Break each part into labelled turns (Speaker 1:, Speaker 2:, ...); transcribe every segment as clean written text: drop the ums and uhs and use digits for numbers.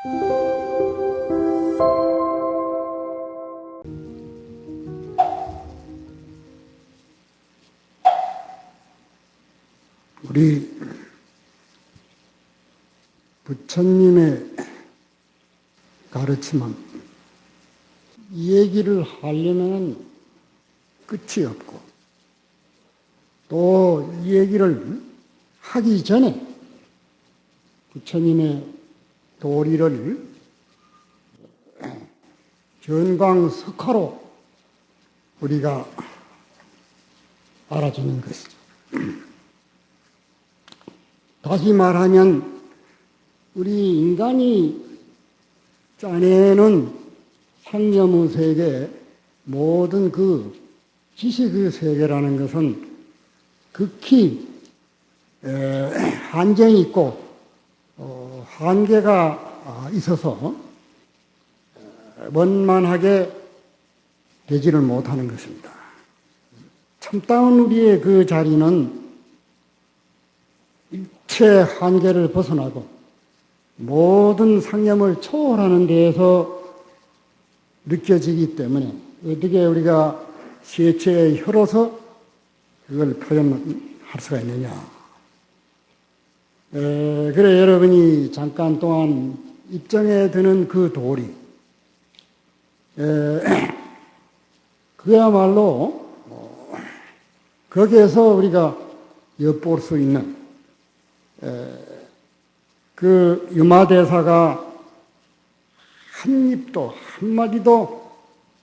Speaker 1: 우리 부처님의 가르침은 이 얘기를 하려면 끝이 없고, 또 이 얘기를 하기 전에 부처님의 도리를 전광석화로 우리가 알아주는 것이죠. 다시 말하면 우리 인간이 짜내는 상념의 세계, 모든 그 지식의 세계라는 것은 극히 한정이 있고 한계가 있어서 원만하게 되지를 못하는 것입니다. 참다운 우리의 그 자리는 일체 한계를 벗어나고 모든 상념을 초월하는 데에서 느껴지기 때문에 어떻게 우리가 세체의 혀로서 그걸 표현할 수가 있느냐. 그래 여러분이 잠깐 동안 입정에 드는 그 도리, 그야말로 거기에서 우리가 엿볼 수 있는 그 유마대사가 한 입도 한마디도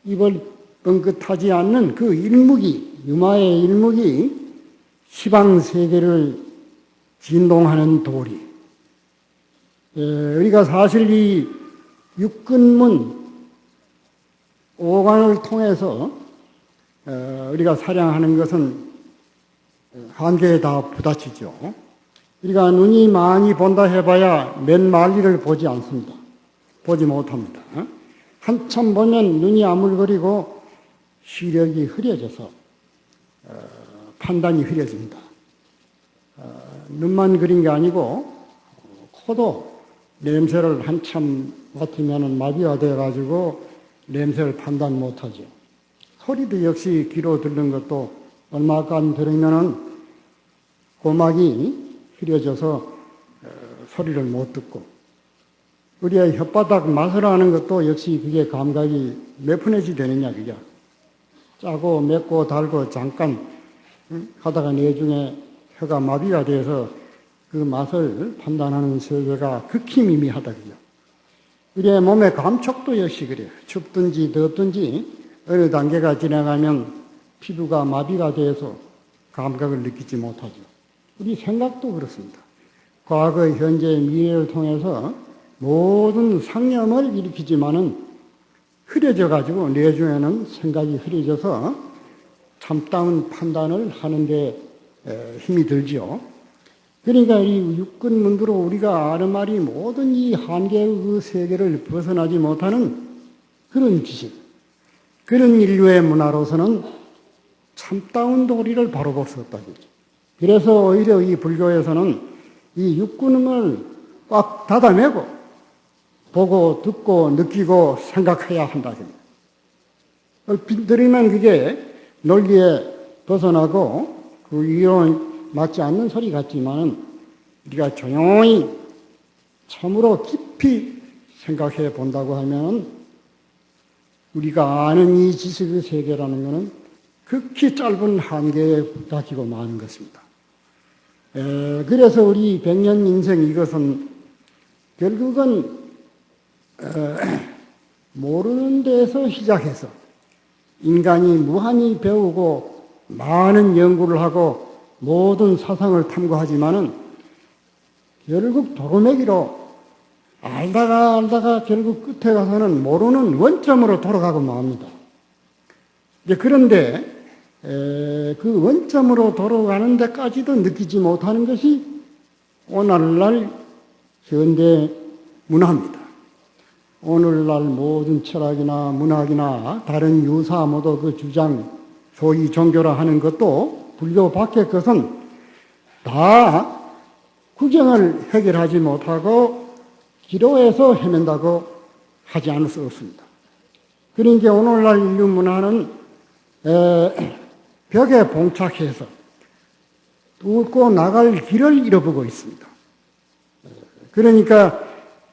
Speaker 1: 입을 뻥끗하지 않는 그 일묵이, 유마의 일묵이 시방세계를 진동하는 도리. 우리가 사실 이 육근문 오관을 통해서 우리가 사량하는 것은 한계에 다 부딪히죠. 우리가 눈이 많이 본다 해봐야 몇 마리를 보지 않습니다. 보지 못합니다. 한참 보면 눈이 아물거리고 시력이 흐려져서 판단이 흐려집니다. 눈만 그린 게 아니고 코도 냄새를 한참 맡으면 마비가 되어가지고 냄새를 판단 못하죠. 소리도 역시 귀로 듣는 것도 얼마간 들으면은 고막이 흐려져서 소리를 못 듣고, 우리의 혓바닥 맛을 아는 것도 역시 그게 감각이 몇 푼에지 되느냐, 그게. 짜고 맵고 달고 잠깐 하다가 내중에 혀가 마비가 돼서 그 맛을 판단하는 세계가 극히 미미하다, 그죠. 우리의 몸의 감촉도 역시 그래요. 춥든지 덥든지 어느 단계가 지나가면 피부가 마비가 돼서 감각을 느끼지 못하죠. 우리 생각도 그렇습니다. 과거, 현재, 미래를 통해서 모든 상념을 일으키지만은 흐려져가지고 내중에는 생각이 흐려져서 참다운 판단을 하는데 힘이 들지요. 그러니까 이 육근문두로 우리가 아는 말이 모든 이 한계의 그 세계를 벗어나지 못하는 그런 지식, 그런 인류의 문화로서는 참다운 도리를 바로 볼 수 없다고. 그래서 오히려 이 불교에서는 이 육근을 꽉 닫아내고 보고 듣고 느끼고 생각해야 한다. 얼핏 들으면 그게 논리에 벗어나고 그 이론 맞지 않는 소리 같지만은 우리가 조용히 참으로 깊이 생각해 본다고 하면 우리가 아는 이 지식의 세계라는 것은 극히 짧은 한계에 닫히고 마는 것입니다. 그래서 우리 백년 인생 이것은 결국은 모르는 데서 시작해서 인간이 무한히 배우고 많은 연구를 하고 모든 사상을 탐구하지만은 결국 도루매기로 알다가 결국 끝에 가서는 모르는 원점으로 돌아가고 맙니다. 그런데 그 원점으로 돌아가는 데까지도 느끼지 못하는 것이 오늘날 현대 문화입니다. 오늘날 모든 철학이나 문학이나 다른 유사 모두 그 주장, 소위 종교라 하는 것도 불교 밖의 것은 다 구경을 해결하지 못하고 기도해서 헤맨다고 하지 않을 수 없습니다. 그러니까 오늘날 인류 문화는 벽에 봉착해서 뚫고 나갈 길을 잃어보고 있습니다. 그러니까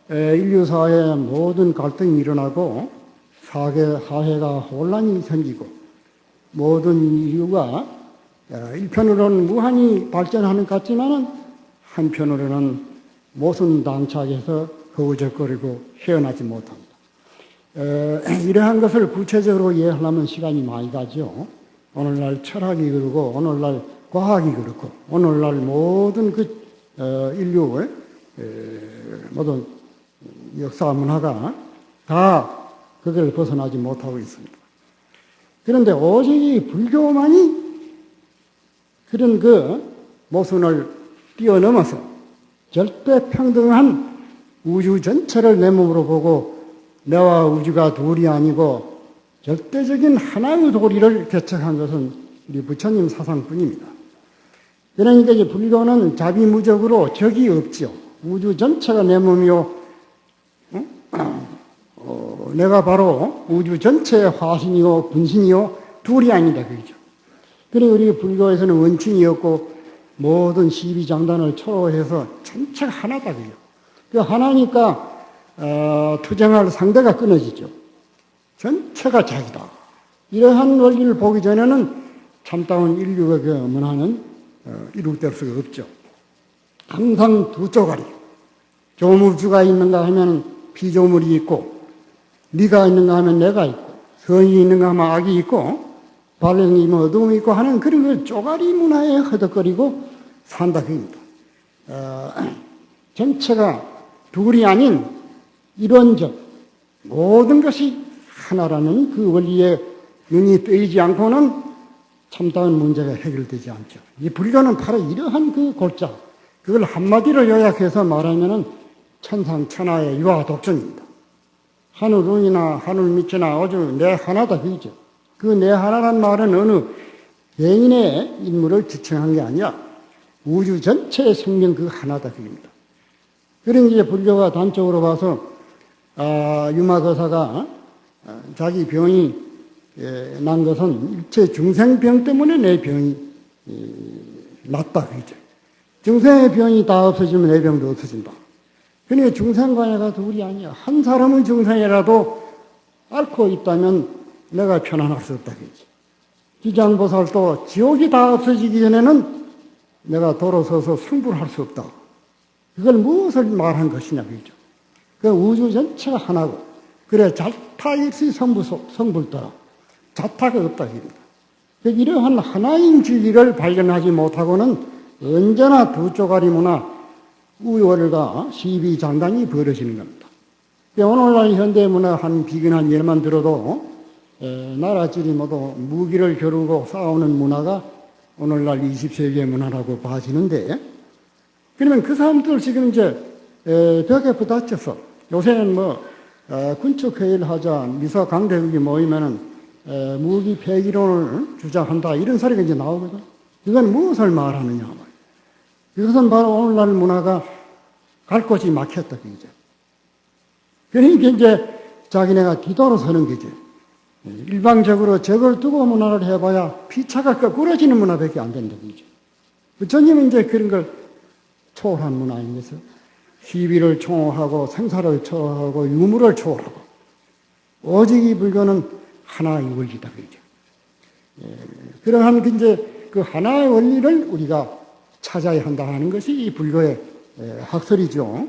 Speaker 1: 인류 사회에 모든 갈등이 일어나고 사회가 혼란이 생기고 모든 인류가 일편으로는 무한히 발전하는 것 같지만은 한편으로는 모순당착해서 허우적거리고 헤어나지 못합니다. 이러한 것을 구체적으로 이해하려면 시간이 많이 가죠. 오늘날 철학이 그렇고 오늘날 과학이 그렇고 오늘날 모든 인류의 모든 역사 문화가 다 그걸 벗어나지 못하고 있습니다. 그런데 오직 이 불교만이 그런 모순을 뛰어넘어서 절대 평등한 우주 전체를 내 몸으로 보고 내와 우주가 둘이 아니고 절대적인 하나의 도리를 개척한 것은 우리 부처님 사상뿐입니다. 그러니까 이제 불교는 자비무적으로 적이 없죠. 우주 전체가 내 몸이요. 내가 바로 우주 전체의 화신이요, 분신이요, 둘이 아니다. 그죠. 그리고 우리 불교에서는 원칭이 없고 모든 시비장단을 초월해서 전체가 하나다. 그죠. 그 하나니까 투쟁할 상대가 끊어지죠. 전체가 자기다. 이러한 원리를 보기 전에는 참다운 인류의 그 문화는 이룩될 수가 없죠. 항상 두 쪼가리. 조물주가 있는가 하면 피조물이 있고, 네가 있는가 하면 내가 있고, 선이 있는가 하면 악이 있고, 발령이 어둠이 있고 하는 그런 그 쪼가리 문화에 허덕거리고 산다 그입니다. 전체가 둘이 아닌 이론적 모든 것이 하나라는 그 원리에 눈이 뜨이지 않고는 참다운 문제가 해결되지 않죠. 이 불교는 바로 이러한 그 골자, 그걸 한마디로 요약해서 말하면은 천상천하의 유아독존입니다. 하늘운이나 하늘밑이나 오주 내 하나다 그죠. 그 내 하나란 말은 어느 개인의 인물을 지칭한 게 아니라 우주 전체의 생명 그 하나다 그입니다. 그런 이제 불교가 단적으로 봐서 유마거사가 자기 병이 난 것은 일체 중생병 때문에 내 병이 낫다 그죠. 중생의 병이 다 없어지면 내 병도 없어진다. 그러니까 중생관계가 둘이 아니야. 한 사람은 중생이라도 앓고 있다면 내가 편안할 수 없다 그지. 기장보살도 지옥이 다 없어지기 전에는 내가 돌아서서 승부할 수 없다. 그걸 무엇을 말한 것이냐 그죠. 그 우주 전체가 하나고 그래 자타일시 성불더라. 자타가 없다 그입니다. 이러한 하나인 진리를 발견하지 못하고는 언제나 두 쪼가리 문화 우월과 시비장단이 벌어지는 겁니다. 오늘날 현대문화 한 비근한 예만 들어도 나라끼리 모두 무기를 겨루고 싸우는 문화가 오늘날 20세기의 문화라고 봐지는데, 그러면 그 사람들 지금 이제 벽에 부딪혀서 요새는 군축회의를 하자 미사 강대국이 모이면은 무기 폐기론을 주장한다 이런 소리가 이제 나오거든. 이건 무엇을 말하느냐 말이야. 이것은 바로 오늘날 문화가 갈 곳이 막혔다 그죠. 그러니까 이제 자기네가 뒤돌아 서는 거지. 일방적으로 적을 두고 문화를 해봐야 피차가 거꾸러지는 문화밖에 안 된다 그죠. 부처님은 이제 그런 걸 초월한 문화 아니겠어? 시비를 초월하고 생사를 초월하고 유무를 초월하고 오직 이 불교는 하나의 원리다 그죠. 그러한 이제 그 하나의 원리를 우리가 찾아야 한다 하는 것이 이 불교의 학설이죠.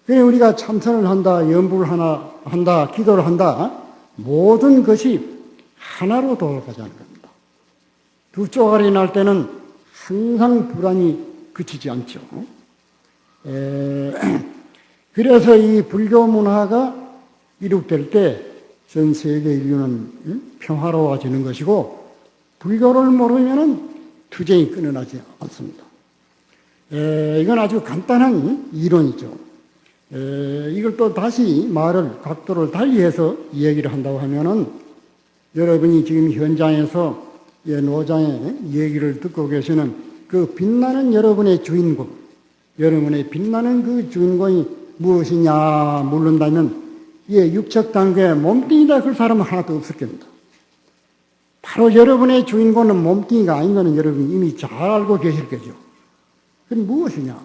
Speaker 1: 그래서 우리가 참선을 한다, 연불을 한다, 기도를 한다, 모든 것이 하나로 돌아가자는 겁니다. 두 쪼가리 날 때는 항상 불안이 그치지 않죠. 그래서 이 불교 문화가 이룩될 때 전 세계 인류는 평화로워지는 것이고, 불교를 모르면은 투쟁이 끊어나지 않습니다. 이건 아주 간단한 이론이죠. 이걸 또 다시 말을 각도를 달리해서 이야기를 한다고 하면은, 여러분이 지금 현장에서 노장의 얘기를 듣고 계시는 그 빛나는 여러분의 주인공, 여러분의 빛나는 그 주인공이 무엇이냐 물른다면 예, 육척 단계에 몸뚱이다 그 사람은 하나도 없을 겁니다. 바로 여러분의 주인공은 몸뚱이가 아닌 것은 여러분이 이미 잘 알고 계실 거죠. 그럼 무엇이냐?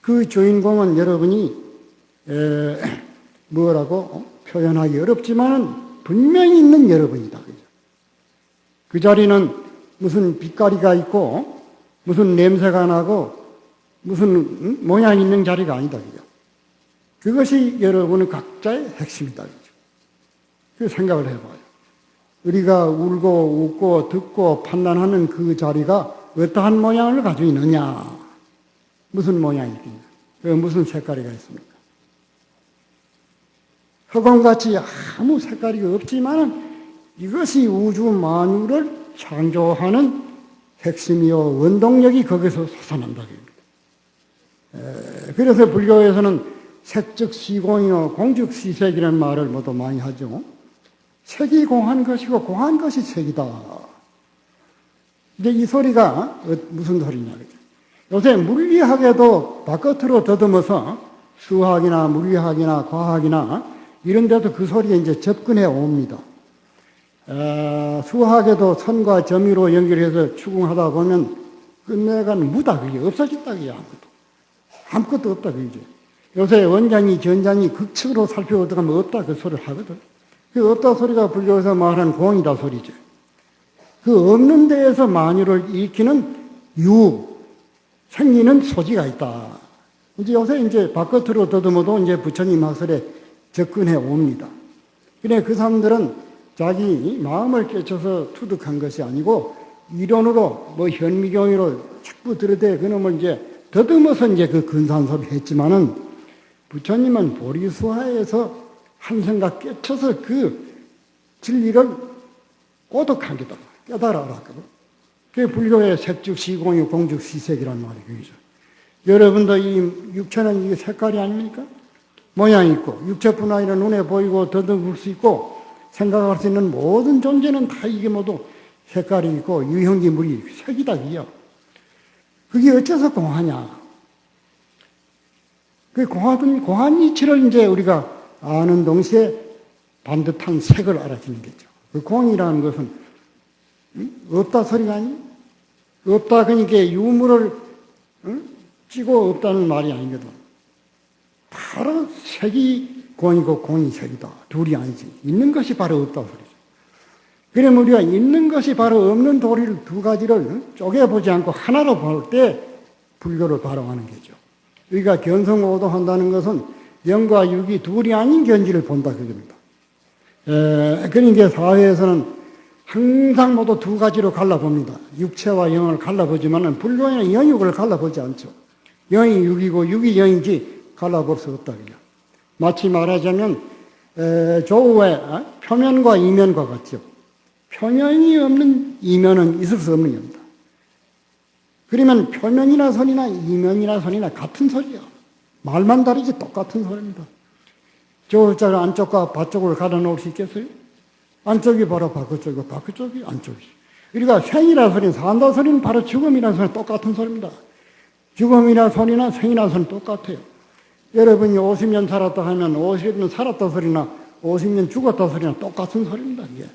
Speaker 1: 그 주인공은 여러분이 뭐라고 표현하기 어렵지만 분명히 있는 여러분이다. 그 자리는 무슨 빛깔이가 있고 무슨 냄새가 나고 무슨 모양이 있는 자리가 아니다. 그것이 여러분의 각자의 핵심이다. 그 생각을 해봐요. 우리가 울고 웃고 듣고 판단하는 그 자리가 어떠한 모양을 가지고 있느냐? 무슨 모양이 있겠냐? 무슨 색깔이가 있습니까? 흑원같이 아무 색깔이 없지만 이것이 우주 만유를 창조하는 핵심이요 원동력이 거기서 솟아난다. 그래서 불교에서는 색즉시공이요 공즉시색이라는 말을 모두 많이 하죠. 색이 공한 것이고 공한 것이 색이다. 이제 이 소리가 무슨 소리냐? 요새 물리학에도 바깥으로 더듬어서 수학이나 물리학이나 과학이나 이런 데도 그 소리에 이제 접근해 옵니다. 수학에도 선과 점유로 연결해서 추궁하다 보면 끝내간 무다. 그게 없어진다. 그게 아무것도 없다. 그게. 요새 원장이 전장이 극측으로 살펴보다가 뭐 없다. 그 소리를 하거든. 그 없다 소리가 불교에서 말하는 공이다 소리죠. 그 없는 데에서 만유를 일으키는 생기는 소지가 있다. 이제 요새 이제 바깥으로 더듬어도 이제 부처님 학설에 접근해 옵니다. 그래 그 사람들은 자기 마음을 깨쳐서 투득한 것이 아니고 이론으로 뭐 현미경으로 자꾸 들으되 그놈을 이제 더듬어서 이제 그 근사한 소리 했지만은 부처님은 보리수화에서 한 생각 깨쳐서 그 진리를 오독하기도 깨달아라. 그게 불교의 색즉시공이 공즉시색이란 말이 그거죠. 여러분도 이 육체는 이게 색깔이 아닙니까? 모양이 있고 육체뿐 아니라 눈에 보이고 더듬을 수 있고 생각할 수 있는 모든 존재는 다 이게 모두 색깔이 있고 유형기물이 색이다. 그게 어째서 공하냐? 그 공한 이치를 이제 우리가 아는 동시에 반듯한 색을 알아주는 거죠. 그 공이라는 것은 없다 소리가 아니에요. 없다 그러니까 유물을 찌고 없다는 말이 아니거든. 바로 색이 공이고 공이 색이다. 둘이 아니지. 있는 것이 바로 없다 소리죠. 그러면 우리가 있는 것이 바로 없는 도리를 두 가지를 쪼개보지 않고 하나로 볼 때 불교를 발용하는 거죠. 우리가 견성오도한다는 것은 영과 육이 둘이 아닌 견지를 본다 그겁니다. 그러니까 사회에서는 항상 모두 두 가지로 갈라봅니다. 육체와 영을 갈라보지만 불교에는 영육을 갈라보지 않죠. 영이 육이고 육이 영이지 갈라볼 수 없다. 마치 말하자면 조우의 표면과 이면과 같죠. 표면이 없는 이면은 있을 수 없는 겁니다. 그러면 표면이나 선이나 이면이나 선이나 같은 소리야. 말만 다르지 똑같은 소리입니다. 저 안쪽과 바쪽을 갈아놓을 수 있겠어요? 안쪽이 바로 바깥쪽이고 바깥쪽이 안쪽이지. 우리가 생이라 소리는 산다 소리는 바로 죽음이라 소리는 똑같은 소리입니다. 죽음이나 소리나 생이나 소리는 똑같아요. 여러분이 50년 살았다 하면 50년 살았다 소리나 50년 죽었다 소리나 똑같은 소리입니다. 이게.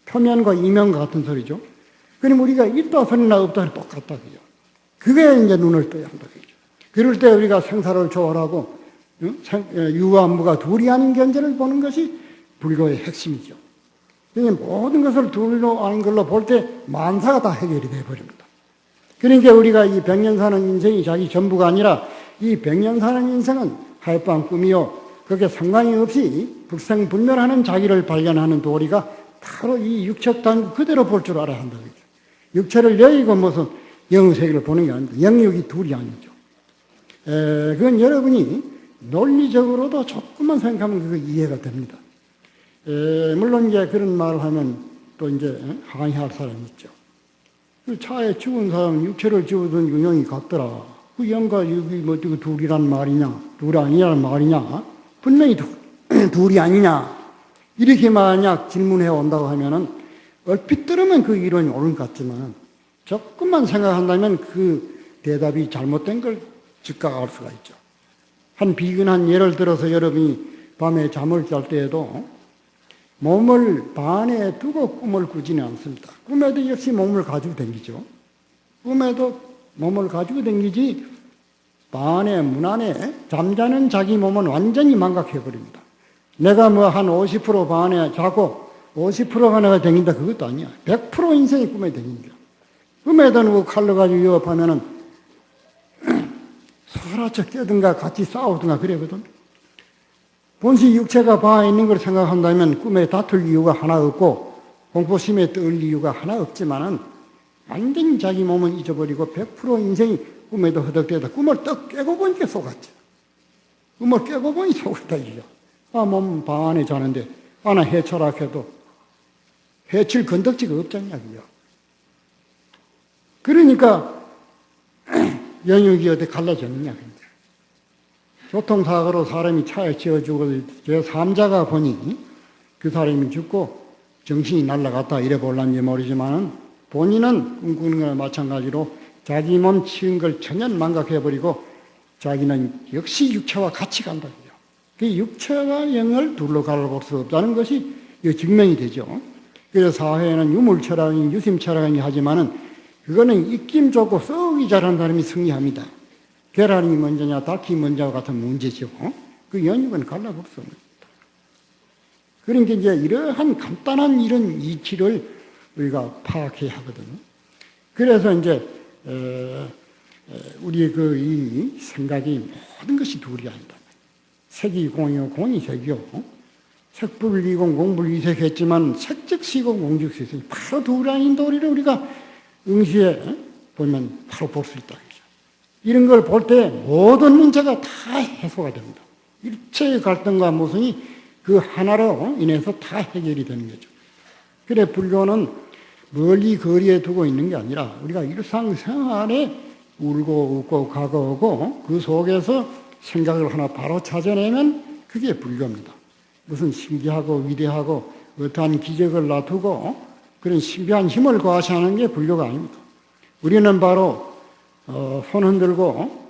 Speaker 1: 표면과 이면과 같은 소리죠. 그럼 우리가 있다 소리나 없다 소리 똑같다. 그죠? 그게 이제 눈을 떠야 한다. 그죠? 그럴 때 우리가 생사를 초월하고 유와 무가 둘이 아닌 견제를 보는 것이 불교의 핵심이죠. 그러니까 모든 것을 둘로 아는 걸로 볼 때 만사가 다 해결이 되어버립니다. 그러니까 우리가 이 100년 사는 인생이 자기 전부가 아니라 이 100년 사는 인생은 하룻밤 꿈이요. 그게 상관이 없이 불생불멸하는 자기를 발견하는 도리가 바로 이 육척단 그대로 볼 줄 알아야 한다. 육체를 여의고 무슨 영세계를 보는 게 아닙니다. 영육이 둘이 아니죠. 그건 여러분이 논리적으로도 조금만 생각하면 그거 이해가 됩니다. 물론 이제 그런 말을 하면 또 이제 항의할 사람이 있죠. 그 차에 죽은 사람은 육체를 죽은 영이 같더라. 그 영과 육이 뭐 둘이란 말이냐, 둘 아니냐는 말이냐, 분명히 둘이 아니냐, 이렇게 만약 질문해 온다고 하면은 얼핏 들으면 그 이론이 옳은 것 같지만 조금만 생각한다면 그 대답이 잘못된 걸 즉각알 수가 있죠. 한 비근한 예를 들어서 여러분이 밤에 잠을 잘 때에도 몸을 반에 두고 꿈을 꾸지는 않습니다. 꿈에도 역시 몸을 가지고 다니죠. 꿈에도 몸을 가지고 다니지 반에 문 안에 잠자는 자기 몸은 완전히 망각해버립니다. 내가 뭐 한 50% 반에 자고 50%가 내가 다닌다 그것도 아니야. 100% 인생이 꿈에 다닌다. 꿈에도 누구 칼로 가지고 위협하면은 사라져 깨든가 같이 싸우든가 그래거든. 본시 육체가 봐 있는 걸 생각한다면 꿈에 다툴 이유가 하나 없고 공포심에 떨 이유가 하나 없지만은 완전히 자기 몸은 잊어버리고 100% 인생이 꿈에도 허덕대다. 꿈을 떡 깨고 보니까 속았지. 꿈을 깨고 보니 속았다 이죠. 몸 방 안에 자는데 하나 해철학해도 해칠 건덕지가 없잖냐 그죠. 그러니까 영역이 어디 갈라졌느냐 그죠. 교통사고로 사람이 차에 치여 죽어서 제3자가 보니 그 사람이 죽고 정신이 날아갔다 이래 볼란지 모르지만은 본인은 꿈꾸는 거나 마찬가지로 자기 몸 치은 걸 전혀 망각해버리고 자기는 역시 육체와 같이 간다. 그 육체와 영을 둘로 갈라볼 수 없다는 것이 증명이 되죠. 그래서 사회에는 유물철학이니 유심철학이니 하지만은 그거는 입김 좋고 썩이 잘하는 사람이 승리합니다. 계란이 먼저냐 닭이 먼저와 같은 문제죠. 그 연육은 갈라볼 수 없습니다. 그러니까 이제 이러한 간단한 이런 이치를 우리가 파악해야 하거든요. 그래서 이제 우리의 이 생각이 모든 것이 둘이 아니다. 색이 공이요 공이 색이요. 색불이공 공불이색했지만 색즉시공 공즉시색 바로 둘이 아닌 도리를 우리가 응시에 보면 바로 볼 수 있다. 이런 걸 볼 때 모든 문제가 다 해소가 됩니다. 일체의 갈등과 모순이 그 하나로 인해서 다 해결이 되는 거죠. 그래 불교는 멀리 거리에 두고 있는 게 아니라 우리가 일상생활에 울고 웃고 가고 오고 그 속에서 생각을 하나 바로 찾아내면 그게 불교입니다. 무슨 신기하고 위대하고 어떠한 기적을 놔두고 그런 신비한 힘을 과시하는 게 불교가 아닙니다. 우리는 바로 손 흔들고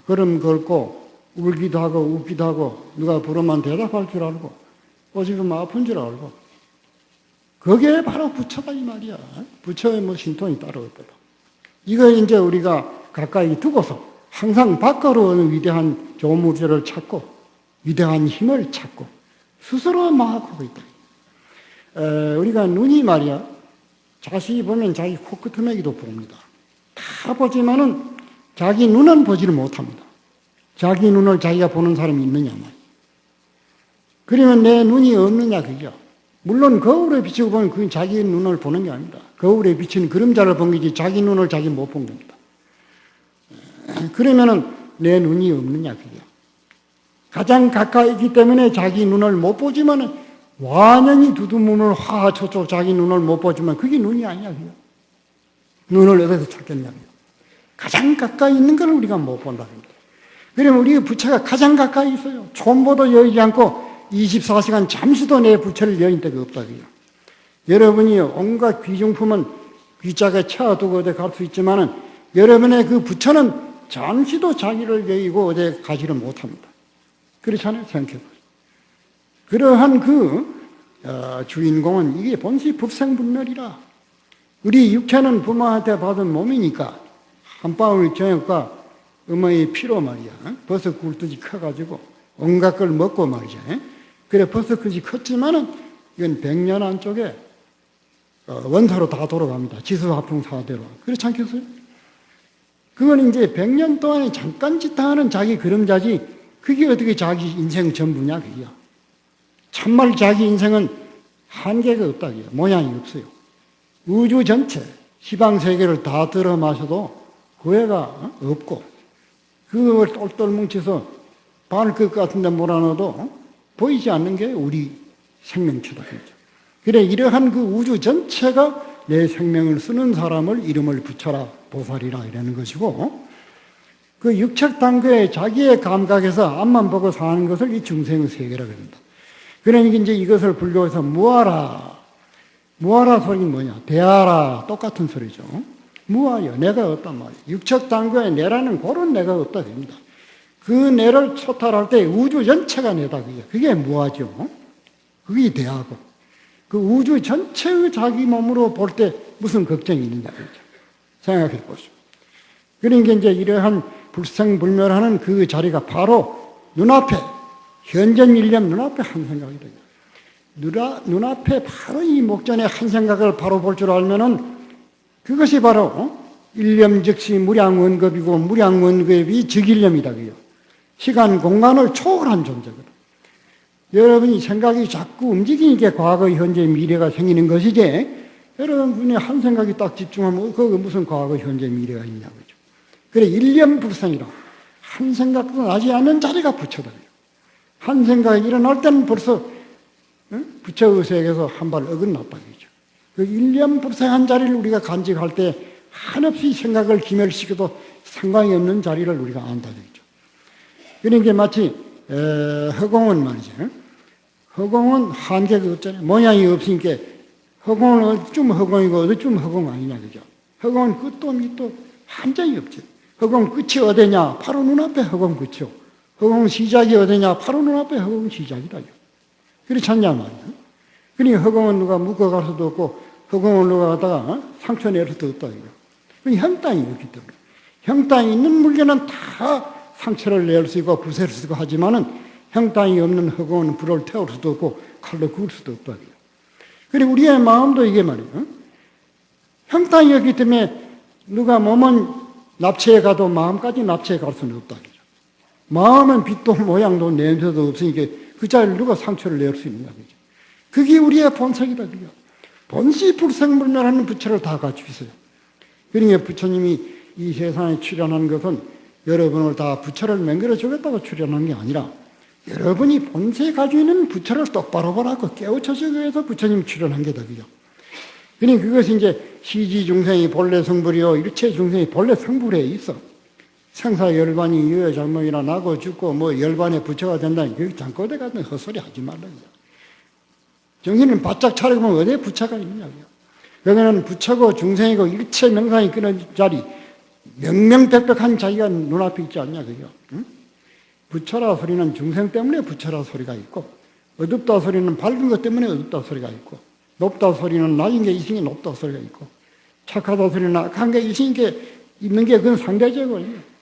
Speaker 1: 걸음 걷고 울기도 하고 웃기도 하고 누가 부르면 대답할 줄 알고 오지금 아픈 줄 알고 그게 바로 부처다 이 말이야. 부처의 뭐 신통이 따로 없다. 이거 이제 우리가 가까이 두고서 항상 밖으로 오는 위대한 조물주를 찾고 위대한 힘을 찾고 스스로 마하고 있다. 우리가 눈이 말이야. 자세히 보면 자기 코끝머리도 봅니다. 다 보지만은 자기 눈은 보지를 못합니다. 자기 눈을 자기가 보는 사람이 있느냐 말이야. 그러면 내 눈이 없느냐 그죠. 물론 거울에 비추고 보면 그건 자기 눈을 보는 게 아닙니다. 거울에 비친 그림자를 본 거지 자기 눈을 자기 못 본 겁니다. 그러면은 내 눈이 없느냐 그죠. 가장 가까이 있기 때문에 자기 눈을 못 보지만은 완연히 두두문을 저쪽 자기 눈을 못 보지만 그게 눈이 아니야 그죠. 눈을 어디서 찾겠냐고요. 가장 가까이 있는 걸 우리가 못 본다 합니다. 그러면 우리 부처가 가장 가까이 있어요. 촌보도 여의지 않고 24시간 잠시도 내 부처를 여인 데가 없다 그요. 여러분이 온갖 귀중품은 귀짝에 채워두고 어디 갈 수 있지만은 여러분의 그 부처는 잠시도 자기를 여의고 어디 가지를 못합니다. 그렇잖아요. 생각해보세요. 그러한 주인공은 이게 본시 불생불멸이라. 우리 육체는 부모한테 받은 몸이니까 한 방울 저녁과 어머니의 피로 말이야. 버섯 굴듯이 커가지고 온갖 걸 먹고 말이죠. 그래 버섯 굴듯이 컸지만은 이건 100년 안쪽에 원사로 다 돌아갑니다. 지수화풍사대로. 그렇지 않겠어요? 그건 이제 100년 동안에 잠깐 짓하는 자기 그림자지 그게 어떻게 자기 인생 전부냐 그게요. 참말 자기 인생은 한계가 없다 그게요. 모양이 없어요. 우주 전체 시방세계를 다 들어 마셔도 구애가 없고 그걸 똘똘 뭉쳐서 발끝 같은 데 몰아넣어도 보이지 않는 게 우리 생명체다 그죠. 그래 이러한 그 우주 전체가 내 생명을 쓰는 사람을 이름을 붙여라 보살이라 이라는 것이고 그 육척 단계에 자기의 감각에서 앞만 보고 사는 것을 이 중생의 세계라고 합니다. 그러니까 이제 이것을 불교에서 무아라 소리는 뭐냐? 대하라 똑같은 소리죠. 무아요. 내가 없단 말이에요. 육척 단계에 내라는 그런 내가 없다 됩니다. 그 내를 초탈할 때 우주 전체가 내다. 그게 뭐하죠? 그게 대하고. 그 우주 전체의 자기 몸으로 볼 때 무슨 걱정이 있느냐. 생각해 보시오. 그러니까 이제 이러한 불생불멸하는 그 자리가 바로 눈앞에, 현전 일념 눈앞에 한 생각이 돼요. 눈앞에 바로 이 목전에 한 생각을 바로 볼 줄 알면은 그것이 바로 일념 즉시 무량원급이고 무량원급이 즉일념이다. 그요. 시간, 공간을 초월한 존재거든. 여러분이 생각이 자꾸 움직이니까 과거, 현재, 미래가 생기는 것이지 여러분이 한 생각이 딱 집중하면 거기 무슨 과거, 현재, 미래가 있냐. 그죠. 그래, 일념불생이라. 한 생각도 나지 않는 자리가 부처다. 한 생각이 일어날 때는 벌써 부처의식에서 한 발 어긋났다. 그죠. 그 일념불생한 자리를 우리가 간직할 때 한없이 생각을 기멸시켜도 상관이 없는 자리를 우리가 안다. 그죠. 그러니까 마치 허공은 말이죠. 허공은 한계가 없잖아요. 모양이 없으니까 허공은 어디쯤 허공이고 어디쯤 허공 아니냐. 그죠. 허공은 끝도 밑도 한정이 없죠. 허공 끝이 어디냐? 바로 눈앞에 허공 끝이요. 허공 시작이 어디냐? 바로 눈앞에 허공 시작이다. 그렇지 않냐 말이야. 그러니 허공은 누가 묶어갈 수도 없고 허공을 누가 갖다가 상처 낼 수도 없다. 그 형땅이 없기 때문에. 형땅이 있는 물건은 다 상처를 낼 수 있고 부술 수 있고 하지만은 형땅이 없는 허공은 불을 태울 수도 없고 칼로 구울 수도 없다. 그리고 우리의 마음도 이게 말이에요. 형땅이 없기 때문에 누가 몸은 납치해 가도 마음까지 납치해 갈 수는 없다. 마음은 빛도 모양도 냄새도 없으니까 그 자리를 누가 상처를 낼 수 있느냐. 그게 우리의 본색이다. 본시 불생불멸하는 부처를 다 갖추고 있어요. 그러니까 부처님이 이 세상에 출현한 것은 여러분을 다 부처를 맹글어 주겠다고 출현한 게 아니라 여러분이 본세에 가지고 있는 부처를 똑바로 보라고 깨우쳐주기 위해서 부처님이 출현한 게다. 그러니까 그것이 이제 시지 중생이 본래 성불이요 일체 중생이 본래 성불에 있어. 생사 열반이 유효작용이나 나고 죽고 뭐 열반의 부처가 된다니 그 잠꼬대 같은 헛소리 하지 말라고요. 정신을 바짝 차리고 보면 어디에 부처가 있냐고요. 여기는 부처고 중생이고 일체 명상이 끊어진 자리 명명백백한 자기가 눈앞에 있지 않냐 그죠. 응? 부처라 소리는 중생 때문에 부처라 소리가 있고 어둡다 소리는 밝은 것 때문에 어둡다 소리가 있고 높다 소리는 낮은 게 있으니 높다 소리가 있고 착하다 소리는 악한 게 있으니까 있는 게 그건 상대적이에요.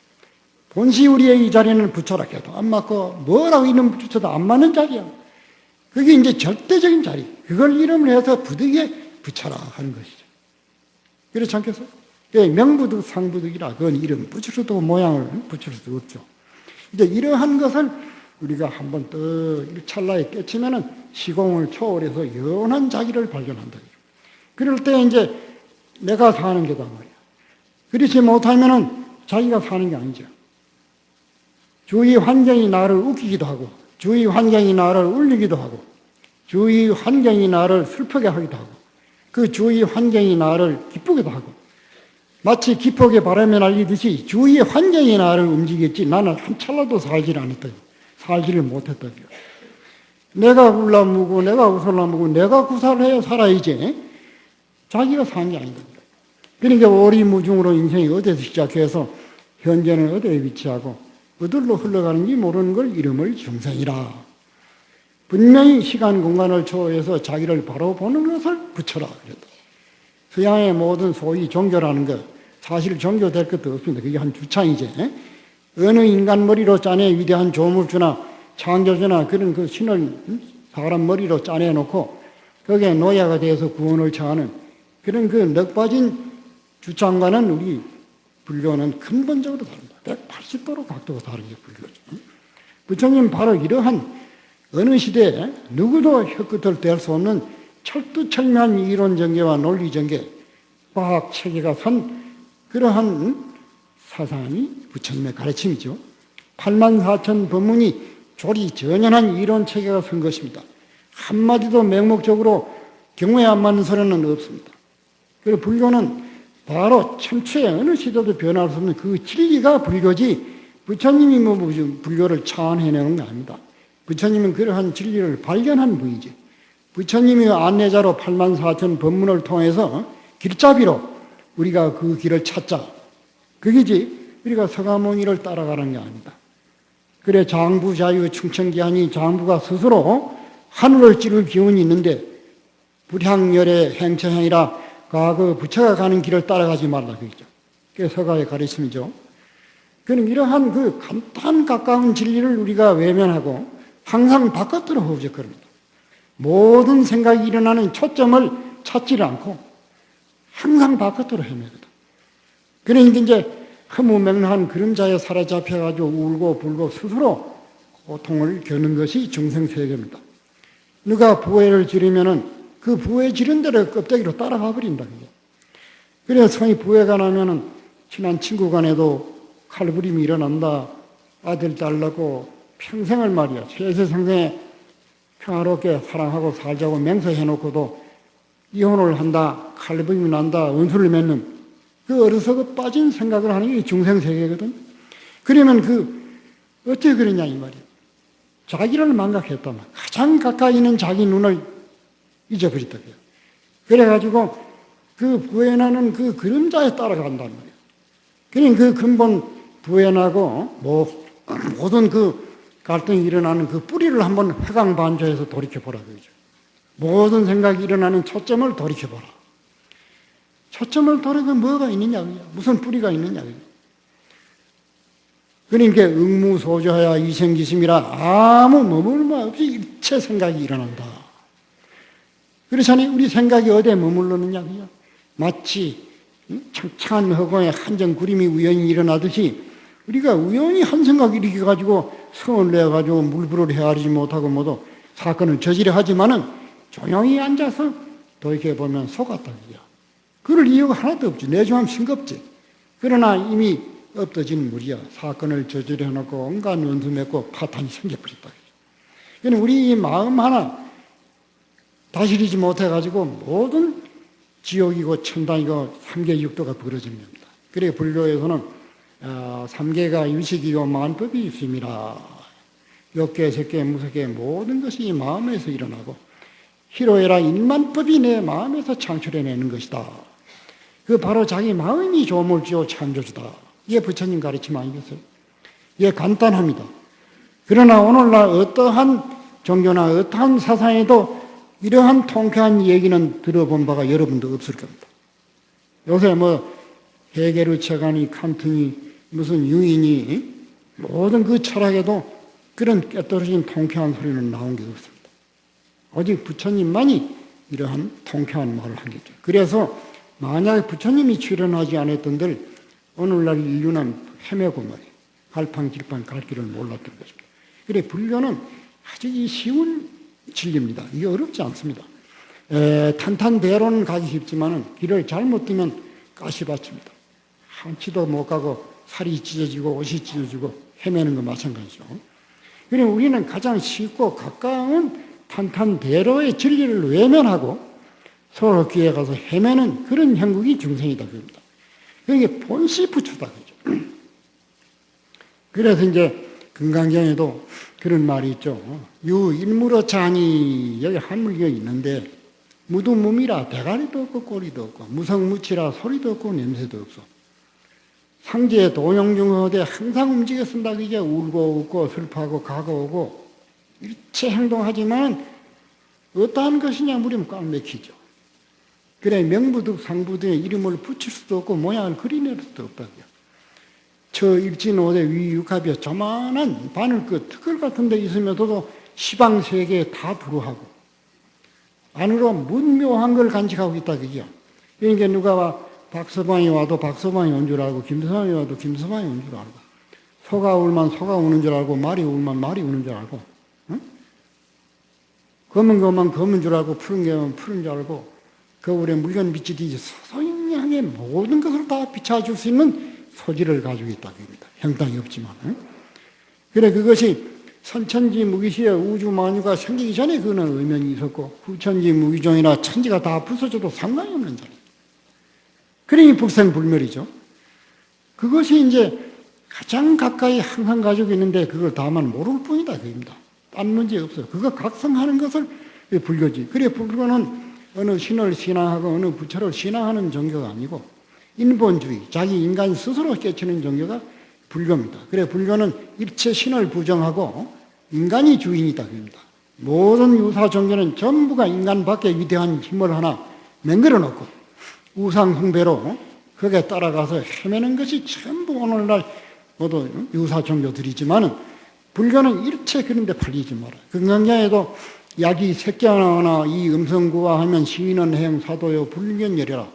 Speaker 1: 본시 우리의 이 자리는 부처라 해도 안 맞고 뭐라고 있는 부처도 안 맞는 자리야. 그게 이제 절대적인 자리. 그걸 이름을 해서 부득이에 부처라 하는 것이죠. 그렇지 않겠어요? 명부득 상부득이라 그건 이름 붙일 수도 없고 모양을 붙일 수도 없죠. 이제 이러한 것을 우리가 한번 또 찰나에 깨치면은 시공을 초월해서 연한 자기를 발견한다. 그럴 때 이제 내가 사는 게다 말이야. 그렇지 못하면은 자기가 사는 게 아니죠. 주위 환경이 나를 웃기기도 하고, 주위 환경이 나를 울리기도 하고, 주위 환경이 나를 슬프게 하기도 하고, 그 주위 환경이 나를 기쁘기도 하고, 마치 기쁘게 바람에 날리듯이 주위 환경이 나를 움직였지 나는 한 찰나도 살지를 않았다. 살지를 못했다. 내가 울라무고 내가 웃을라무고 내가 구살해야 살아야지 자기가 사는 게 아니다. 그러니까 오리무중으로 인생이 어디서 시작해서 현재는 어디에 위치하고 어디로 흘러가는지 모르는 걸 이름을 중생이라. 분명히 시간 공간을 초월해서 자기를 바로 보는 것을 부처라 그랬다. 서양의 모든 소위 종교라는 것, 사실 종교될 것도 없습니다. 그게 한 주창이지. 어느 인간 머리로 짜내 위대한 조물주나 창조주나 그런 그 신을 사람 머리로 짜내놓고 거기에 노예가 되어서 구원을 청하는 그런 그 넉빠진 주창과는 우리 불교는 근본적으로 다릅니다. 180도로 각도가 다른 게 불교죠. 부처님 바로 이러한 어느 시대에 누구도 혀끝을 댈 수 없는 철두철미한 이론 전개와 논리 전개, 과학 체계가 선 그러한 사상이 부처님의 가르침이죠. 84,000 법문이 조리전연한 이론 체계가 선 것입니다. 한마디도 맹목적으로 경우에 안 맞는 소리는 없습니다. 그리고 불교는 바로 천추의 어느 시대도 변할 수 없는 그 진리가 불교지 부처님이 뭐 불교를 차원해내는 게 아닙니다. 부처님은 그러한 진리를 발견한 분이지. 부처님이 안내자로 84,000 법문을 통해서 길잡이로 우리가 그 길을 찾자. 그게지 우리가 서가모니를 따라가는 게 아니다. 그래 장부 자유 충천기하니 장부가 스스로 하늘을 찌를 기운이 있는데 불향열의 행처행이라 그 부처가 가는 길을 따라가지 말라 그러죠. 그게 서가의 가르침이죠. 그럼 이러한 그 간단 가까운 진리를 우리가 외면하고 항상 바깥으로 허우적거립니다. 모든 생각이 일어나는 초점을 찾지를 않고 항상 바깥으로 헤매거든. 그러니까 이제 허무맹랑한 그림자에 사로잡혀가지고 울고 불고 스스로 고통을 겨는 것이 중생세계입니다. 누가 부회를 지르면은 그 부회 지른 대로 껍데기로 따라가 버린다. 그래서 성이 부회가 나면은 친한 친구 간에도 칼부림이 일어난다. 아들 딸라고 평생을 말이야. 세세상생에 평화롭게 사랑하고 살자고 맹세해놓고도 이혼을 한다. 칼부림이 난다. 원수를 맺는 그 어리석어 빠진 생각을 하는 게 중생세계거든. 그러면 어째 그러냐 이 말이야. 자기를 망각했단 말이야. 가장 가까이 있는 자기 눈을 잊어버렸다. 그래가지고 그 부해나는 그 그림자에 따라간단 말이야. 그러니까 그 근본 부해나고 모든 그 갈등이 일어나는 그 뿌리를 한번 회광반조해서 돌이켜보라 그러죠. 모든 생각이 일어나는 초점을 돌이켜보라. 초점을 돌이켜 뭐가 있느냐, 무슨 뿌리가 있느냐. 그러니까 응무소조하야 이생기심이라 아무 머물마 없이 일체 생각이 일어난다. 그렇잖아요. 우리 생각이 어디에 머물렀느냐, 그냥. 마치 창창한 허공에 한정 구름이 우연히 일어나듯이 우리가 우연히 한 생각이 일으켜가지고 성을 내가지고 물불을 헤아리지 못하고 모두 사건을 저지려 하지만은 조용히 앉아서 돌이켜보면 속았다. 그럴 이유가 하나도 없지. 내중함 싱겁지. 그러나 이미 엎어진 물이야. 사건을 저지려 해놓고 온갖 원수 맺고 파탄이 생겨버렸다. 그러니까 우리 이 마음 하나 다스리지 못해가지고 모든 지옥이고 천당이고 삼계육도가 벌어지는 겁니다. 그래 불교에서는 삼계가 유식이요 만법이 있습니다. 욕계, 색계, 무색계 모든 것이 이 마음에서 일어나고 희로애라 인만법이 내 마음에서 창출해내는 것이다. 그 바로 자기 마음이 조물주요 창조주다. 이게 부처님 가르침 아니겠어요? 이게 간단합니다. 그러나 오늘날 어떠한 종교나 어떠한 사상에도 이러한 통쾌한 얘기는 들어본 바가 여러분도 없을 겁니다. 요새 헤겔의 책하니 칸트니 무슨 유인이 모든 그 철학에도 그런 깨떨어진 통쾌한 소리는 나온 게 없습니다. 오직 부처님만이 이러한 통쾌한 말을 한 거죠. 그래서 만약에 부처님이 출연하지 않았던들 오늘날 인류는 헤매고 말이에요. 갈팡질팡 갈 길을 몰랐던 것입니다. 그래 불교는 아주 쉬운 진리입니다. 이게 어렵지 않습니다. 탄탄대로는 가기 쉽지만은 길을 잘못 뛰면 가시밭입니다. 한치도 못 가고 살이 찢어지고 옷이 찢어지고 헤매는 거 마찬가지죠. 그래 우리는 가장 쉽고 가까운 탄탄대로의 진리를 외면하고 서로 귀에 가서 헤매는 그런 형국이 중생이다 그럽니다. 그게 본시 부처다 그죠. 그래서 이제 금강경에도 그런 말이 있죠. 유일무러차니 여기 한물기가 있는데 무두무미라 대가리도 없고 꼬리도 없고 무성무치라 소리도 없고 냄새도 없어. 상제 도용중허대 항상 움직여 쓴다 그게 울고 웃고 슬퍼하고 가고 오고 일체 행동하지만 어떠한 것이냐 물으면 꽉 막히죠. 그래 명부득 상부득에 이름을 붙일 수도 없고 모양을 그려낼 수도 없다고요. 저 일진오대 위육합이야 조만한 바늘끝 특을 같은 데 있으면서도 시방세계에 다 불허하고 안으로 문묘한 걸 간직하고 있다 그죠. 그러니까 누가 와 박서방이 와도 박서방이 온 줄 알고 김서방이 와도 김서방이 온 줄 알고 소가 울면 소가 우는 줄 알고 말이 울면 말이 우는 줄 알고 응? 검은 것만 검은 줄 알고 푸른 게면 푸른 줄 알고 거울에 물건 빛이 뒤지 소소하게 모든 것을 다 비춰줄 수 있는 소질을 가지고 있다고 합니다. 형당이 없지만. 그래 그것이 선천지 무기시에 우주 만유가 생기기 전에 그는 의면이 있었고 후천지 무기종이나 천지가 다 부서져도 상관이 없는 자리. 그러니 불생불멸이죠. 그것이 이제 가장 가까이 항상 가지고 있는데 그걸 다만 모를 뿐이다 그겁니다. 딴 문제 없어요. 그거 각성하는 것을 불교지. 그래 불교는 어느 신을 신앙하고 어느 부처를 신앙하는 종교가 아니고 인본주의, 자기 인간 스스로 깨치는 종교가 불교입니다. 그래 불교는 일체 신을 부정하고 인간이 주인이다 그럽니다. 모든 유사 종교는 전부가 인간 밖에 위대한 힘을 하나 맹글어 놓고 우상 숭배로 거기에 따라가서 헤매는 것이 전부 오늘날 모두 유사 종교들이지만은 불교는 일체 그런 데 팔리지 마라. 건강경에도 약이 새끼하나 이 음성구와 하면 시인은 행 사도요 불견열이라.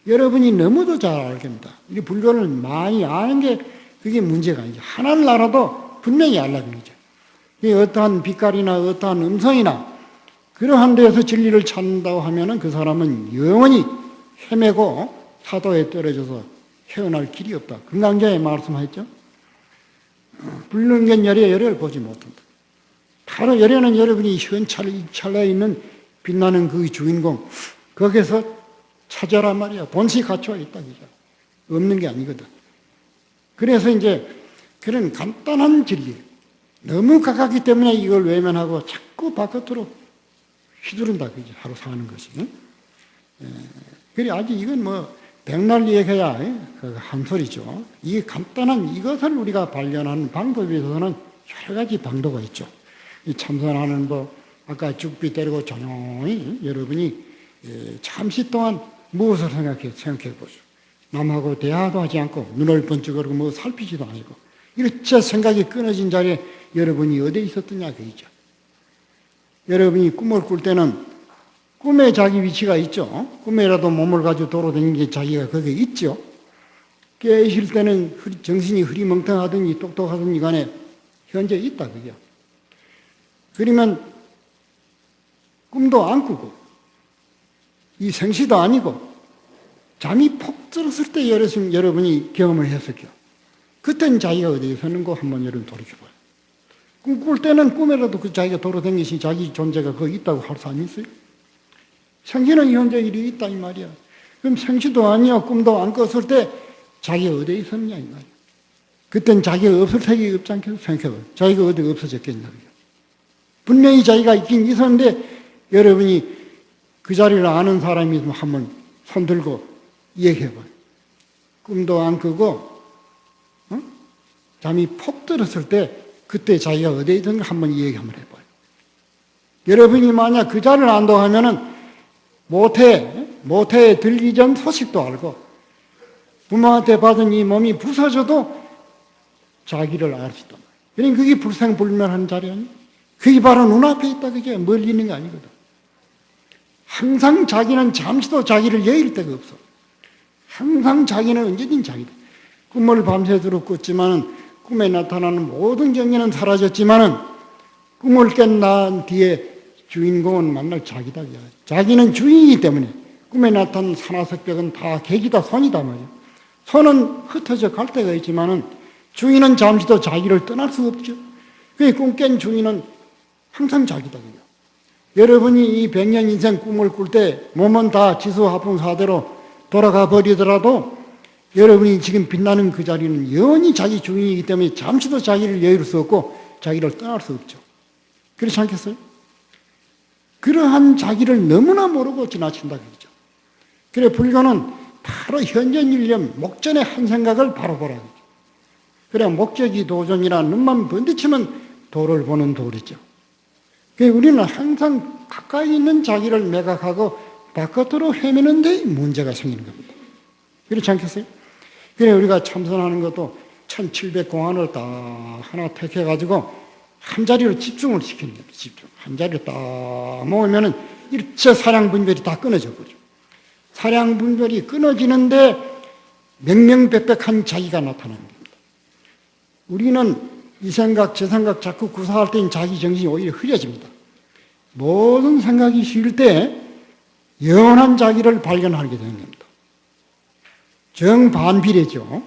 Speaker 1: 여러분이 너무도 잘 알겠습니다. 이 불교를 많이 아는 게 그게 문제가 아니죠. 하나를 알아도 분명히 알라는 거죠. 어떠한 빛깔이나 어떠한 음성이나 그러한 데에서 진리를 찾는다고 하면은 그 사람은 영원히 헤매고 사도에 떨어져서 헤어날 길이 없다. 금강경에 말씀하셨죠. 불능견 열의 열을 보지 못한다. 바로 열에는 여러분이 현찰나에 있는 빛나는 그 주인공 거기서 찾아란 말이야. 본시 갖춰 있다. 그죠? 없는 게 아니거든. 그래서 이제 그런 간단한 진리 너무 가깝기 때문에 이걸 외면하고 자꾸 바깥으로 휘두른다. 그죠? 하루 사는 것이. 그래 아직 이건 뭐 백날 얘기해야 한 소리죠. 이 간단한 이것을 우리가 발견하는 방법에 있어서는 여러 가지 방도가 있죠. 이 참선하는 법, 아까 죽비 때리고 조용히 여러분이 잠시 동안 무엇을 생각해 보죠. 남하고 대화도 하지 않고 눈을 번쩍거리고 뭐 살피지도 아니고 이렇게 생각이 끊어진 자리에 여러분이 어디에 있었더냐 그이죠. 여러분이 꿈을 꿀 때는 꿈에 자기 위치가 있죠. 꿈에라도 몸을 가지고 돌아다니는 게 자기가 거기에 있죠. 깨실 때는 정신이 흐리멍텅하든지 똑똑하든지 간에 현재 있다 그죠. 그러면 꿈도 안 꾸고 이 생시도 아니고 잠이 폭 들었을 때 여러분이 경험을 했었죠. 그때는 자기가 어디에 서는고 한번 여러분 돌이켜봐요. 꿈 꿀 때는 꿈에라도 그 자기가 돌아다니시 자기 존재가 거기 있다고 할 사람이 있어요? 생시는 현재 일이 있다 이 말이야. 그럼 생시도 아니야 꿈도 안 꿨을 때 자기가 어디에 있었냐 이 말이야. 그땐 자기가 없을 택이 없지 않겠어? 생각해봐요. 자기가 어디 없어졌겠냐. 분명히 자기가 있긴 있었는데 여러분이 그 자리를 아는 사람이 있으면 한번 손들고 얘기해봐요. 꿈도 안 꾸고 잠이 폭 들었을 때 그때 자기가 어디에 있던가 한번 얘기 한번 해봐요. 여러분이 만약 그 자리를 안다고 하면은 모태에 들기 전 소식도 알고 부모한테 받은 이 몸이 부서져도 자기를 알 수 있다. 그러니까 그게 불생불멸한 자리 아니에요? 그게 바로 눈앞에 있다. 그게 멀리 있는 게 아니거든. 항상 자기는 잠시도 자기를 여길 데가 없어. 항상 자기는 언제든 자기다. 꿈을 밤새도록 꿨지만은 꿈에 나타나는 모든 경계는 사라졌지만은 꿈을 깬 뒤에 주인공은 만날 자기다. 자기는 주인이기 때문에 꿈에 나타난 산화석벽은 다 객이다 손이다 말이야. 손은 흩어져 갈 때가 있지만은 주인은 잠시도 자기를 떠날 수 없죠. 그 꿈 깬 주인은 항상 자기다. 여러분이 이 100년 인생 꿈을 꿀 때 몸은 다 지수화풍사대로 돌아가 버리더라도 여러분이 지금 빛나는 그 자리는 영원히 자기 주인이기 때문에 잠시도 자기를 여유를 수 없고 자기를 떠날 수 없죠. 그렇지 않겠어요? 그러한 자기를 너무나 모르고 지나친다 그러죠. 그래 불교는 바로 현전일념 목전의 한 생각을 바로 보라 그러죠. 그래 목적이 도전이라 눈만 번디치면 도를 보는 도리죠. 그래 우리는 항상 가까이 있는 자기를 매각하고 바깥으로 헤매는 데 문제가 생기는 겁니다. 그렇지 않겠어요? 그래 우리가 참선하는 것도 1700공안을 딱 하나 택해가지고 한 자리로 집중을 시키는 겁니다. 집중. 한 자리로 딱 모으면은 일체 사량분별이 다 끊어져 버려. 사량분별이 끊어지는데 명명백백한 자기가 나타나는 겁니다. 우리는 이 생각, 저 생각 자꾸 구사할 때는 자기 정신이 오히려 흐려집니다. 모든 생각이 쉴 때 영원한 자기를 발견하게 되는 겁니다. 정반비례죠.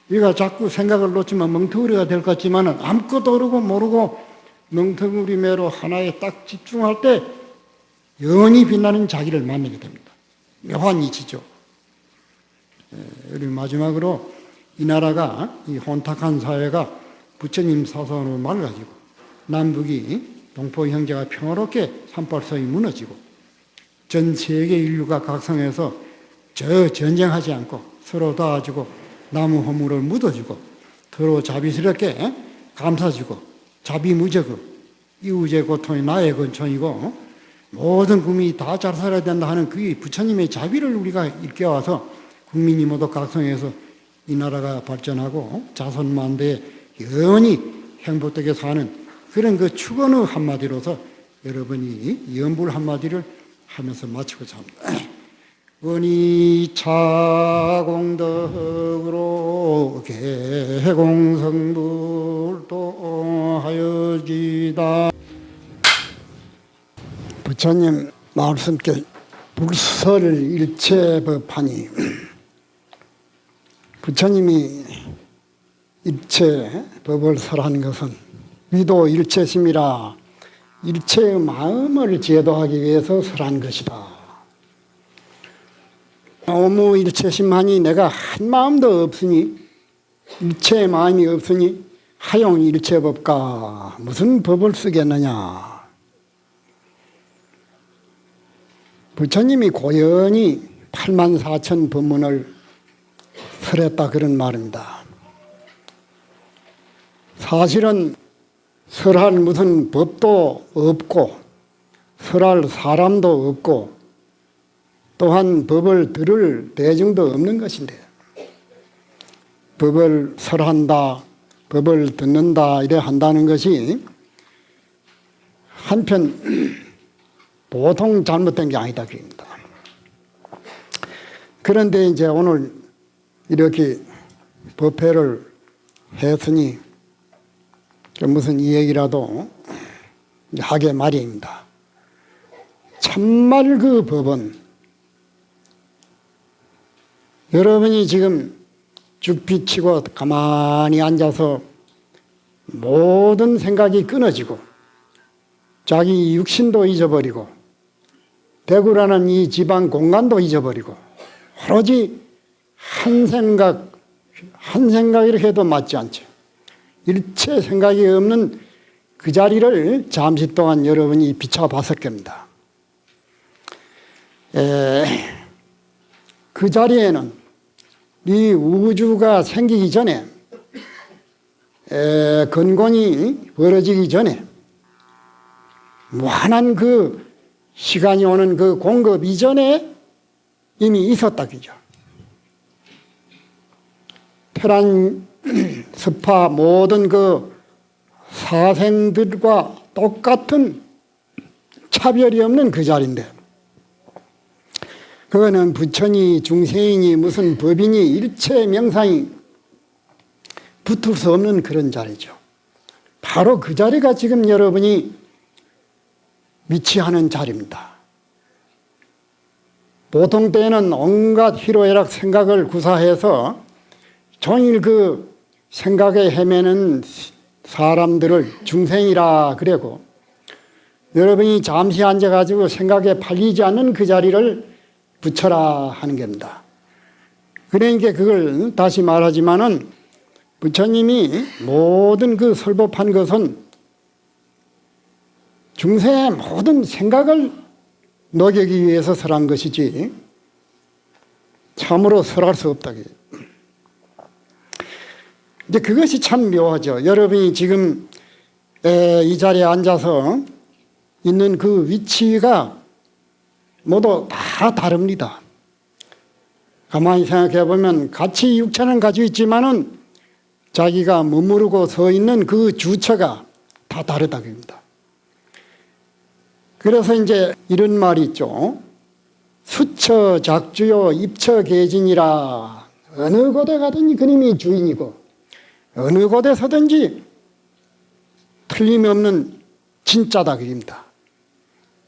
Speaker 1: 우리가 자꾸 생각을 놓치면 멍텅구리가 될 것 같지만 아무것도 모르고 멍텅구리매로 하나에 딱 집중할 때 영원히 빛나는 자기를 만나게 됩니다. 묘한 이치죠. 우리 마지막으로 이 나라가 이 혼탁한 사회가 부처님 사선으로 맑아지고 남북이 동포 형제가 평화롭게 삼팔선이 무너지고 전 세계 인류가 각성해서 전쟁하지 않고 서로 도와주고 나무 허물을 묻어주고 서로 자비스럽게 감사주고 자비무저고 이웃의 고통이 나의 권총이고 모든 국민이 다 잘 살아야 된다 하는 그 부처님의 자비를 우리가 일깨워서 국민이 모두 각성해서 이 나라가 발전하고 자손만대에 영원히 행복하게 사는 그런 그 축원의 한마디로서 여러분이 연불 한마디를 하면서 마치고자 합니다. 원이차공덕으로 개공성불도 하여지다. 부처님 말씀께 불설일체법하니 부처님이 일체법을 설한 것은 위도일체심이라 일체의 마음을 제도하기 위해서 설한 것이다. 오무일체심하니 내가 한 마음도 없으니 일체의 마음이 없으니 하용일체법가 무슨 법을 쓰겠느냐. 부처님이 고연히 84,000 법문을 설했다 그런 말입니다. 사실은 설할 무슨 법도 없고 설할 사람도 없고 또한 법을 들을 대중도 없는 것인데 법을 설한다, 법을 듣는다 이래 한다는 것이 한편 보통 잘못된 게 아니다 그럽니다. 그런데 이제 오늘 이렇게 법회를 했으니 무슨 이 얘기라도 하게 말입니다. 참말 그 법은 여러분이 지금 쭉 비치고 가만히 앉아서 모든 생각이 끊어지고 자기 육신도 잊어버리고 대구라는 이 지방 공간도 잊어버리고 오로지 한 생각이라 해도 맞지 않죠. 일체 생각이 없는 그 자리를 잠시 동안 여러분이 비춰봤을 겁니다. 그 자리에는 이 우주가 생기기 전에 근곤이 벌어지기 전에 무한한 그 시간이 오는 그 공급 이전에 이미 있었다 그죠. 테란 스파 모든 그 사생들과 똑같은 차별이 없는 그 자리인데 그거는 부처니 중생이니 무슨 법이니 일체 명상이 붙을 수 없는 그런 자리죠. 바로 그 자리가 지금 여러분이 위치하는 자리입니다. 보통 때에는 온갖 희로애락 생각을 구사해서 종일 그 생각에 헤매는 사람들을 중생이라 그러고 여러분이 잠시 앉아가지고 생각에 팔리지 않는 그 자리를 부처라 하는 겁니다. 그러니까 그걸 다시 말하지만은 부처님이 모든 그 설법한 것은 중생의 모든 생각을 녹이기 위해서 설한 것이지 참으로 설할 수 없다. 이제 그것이 참 묘하죠. 여러분이 지금 이 자리에 앉아서 있는 그 위치가 모두 다 다릅니다. 가만히 생각해 보면 같이 육체는 가지고 있지만은 자기가 머무르고 서 있는 그 주처가 다 다르다 그럽니다. 그래서 이제 이런 말이 있죠. 수처 작주요 입처 계진이라. 어느 곳에 가든지 그님이 주인이고 어느 곳에 서든지 틀림없는 진짜다 그럽니다.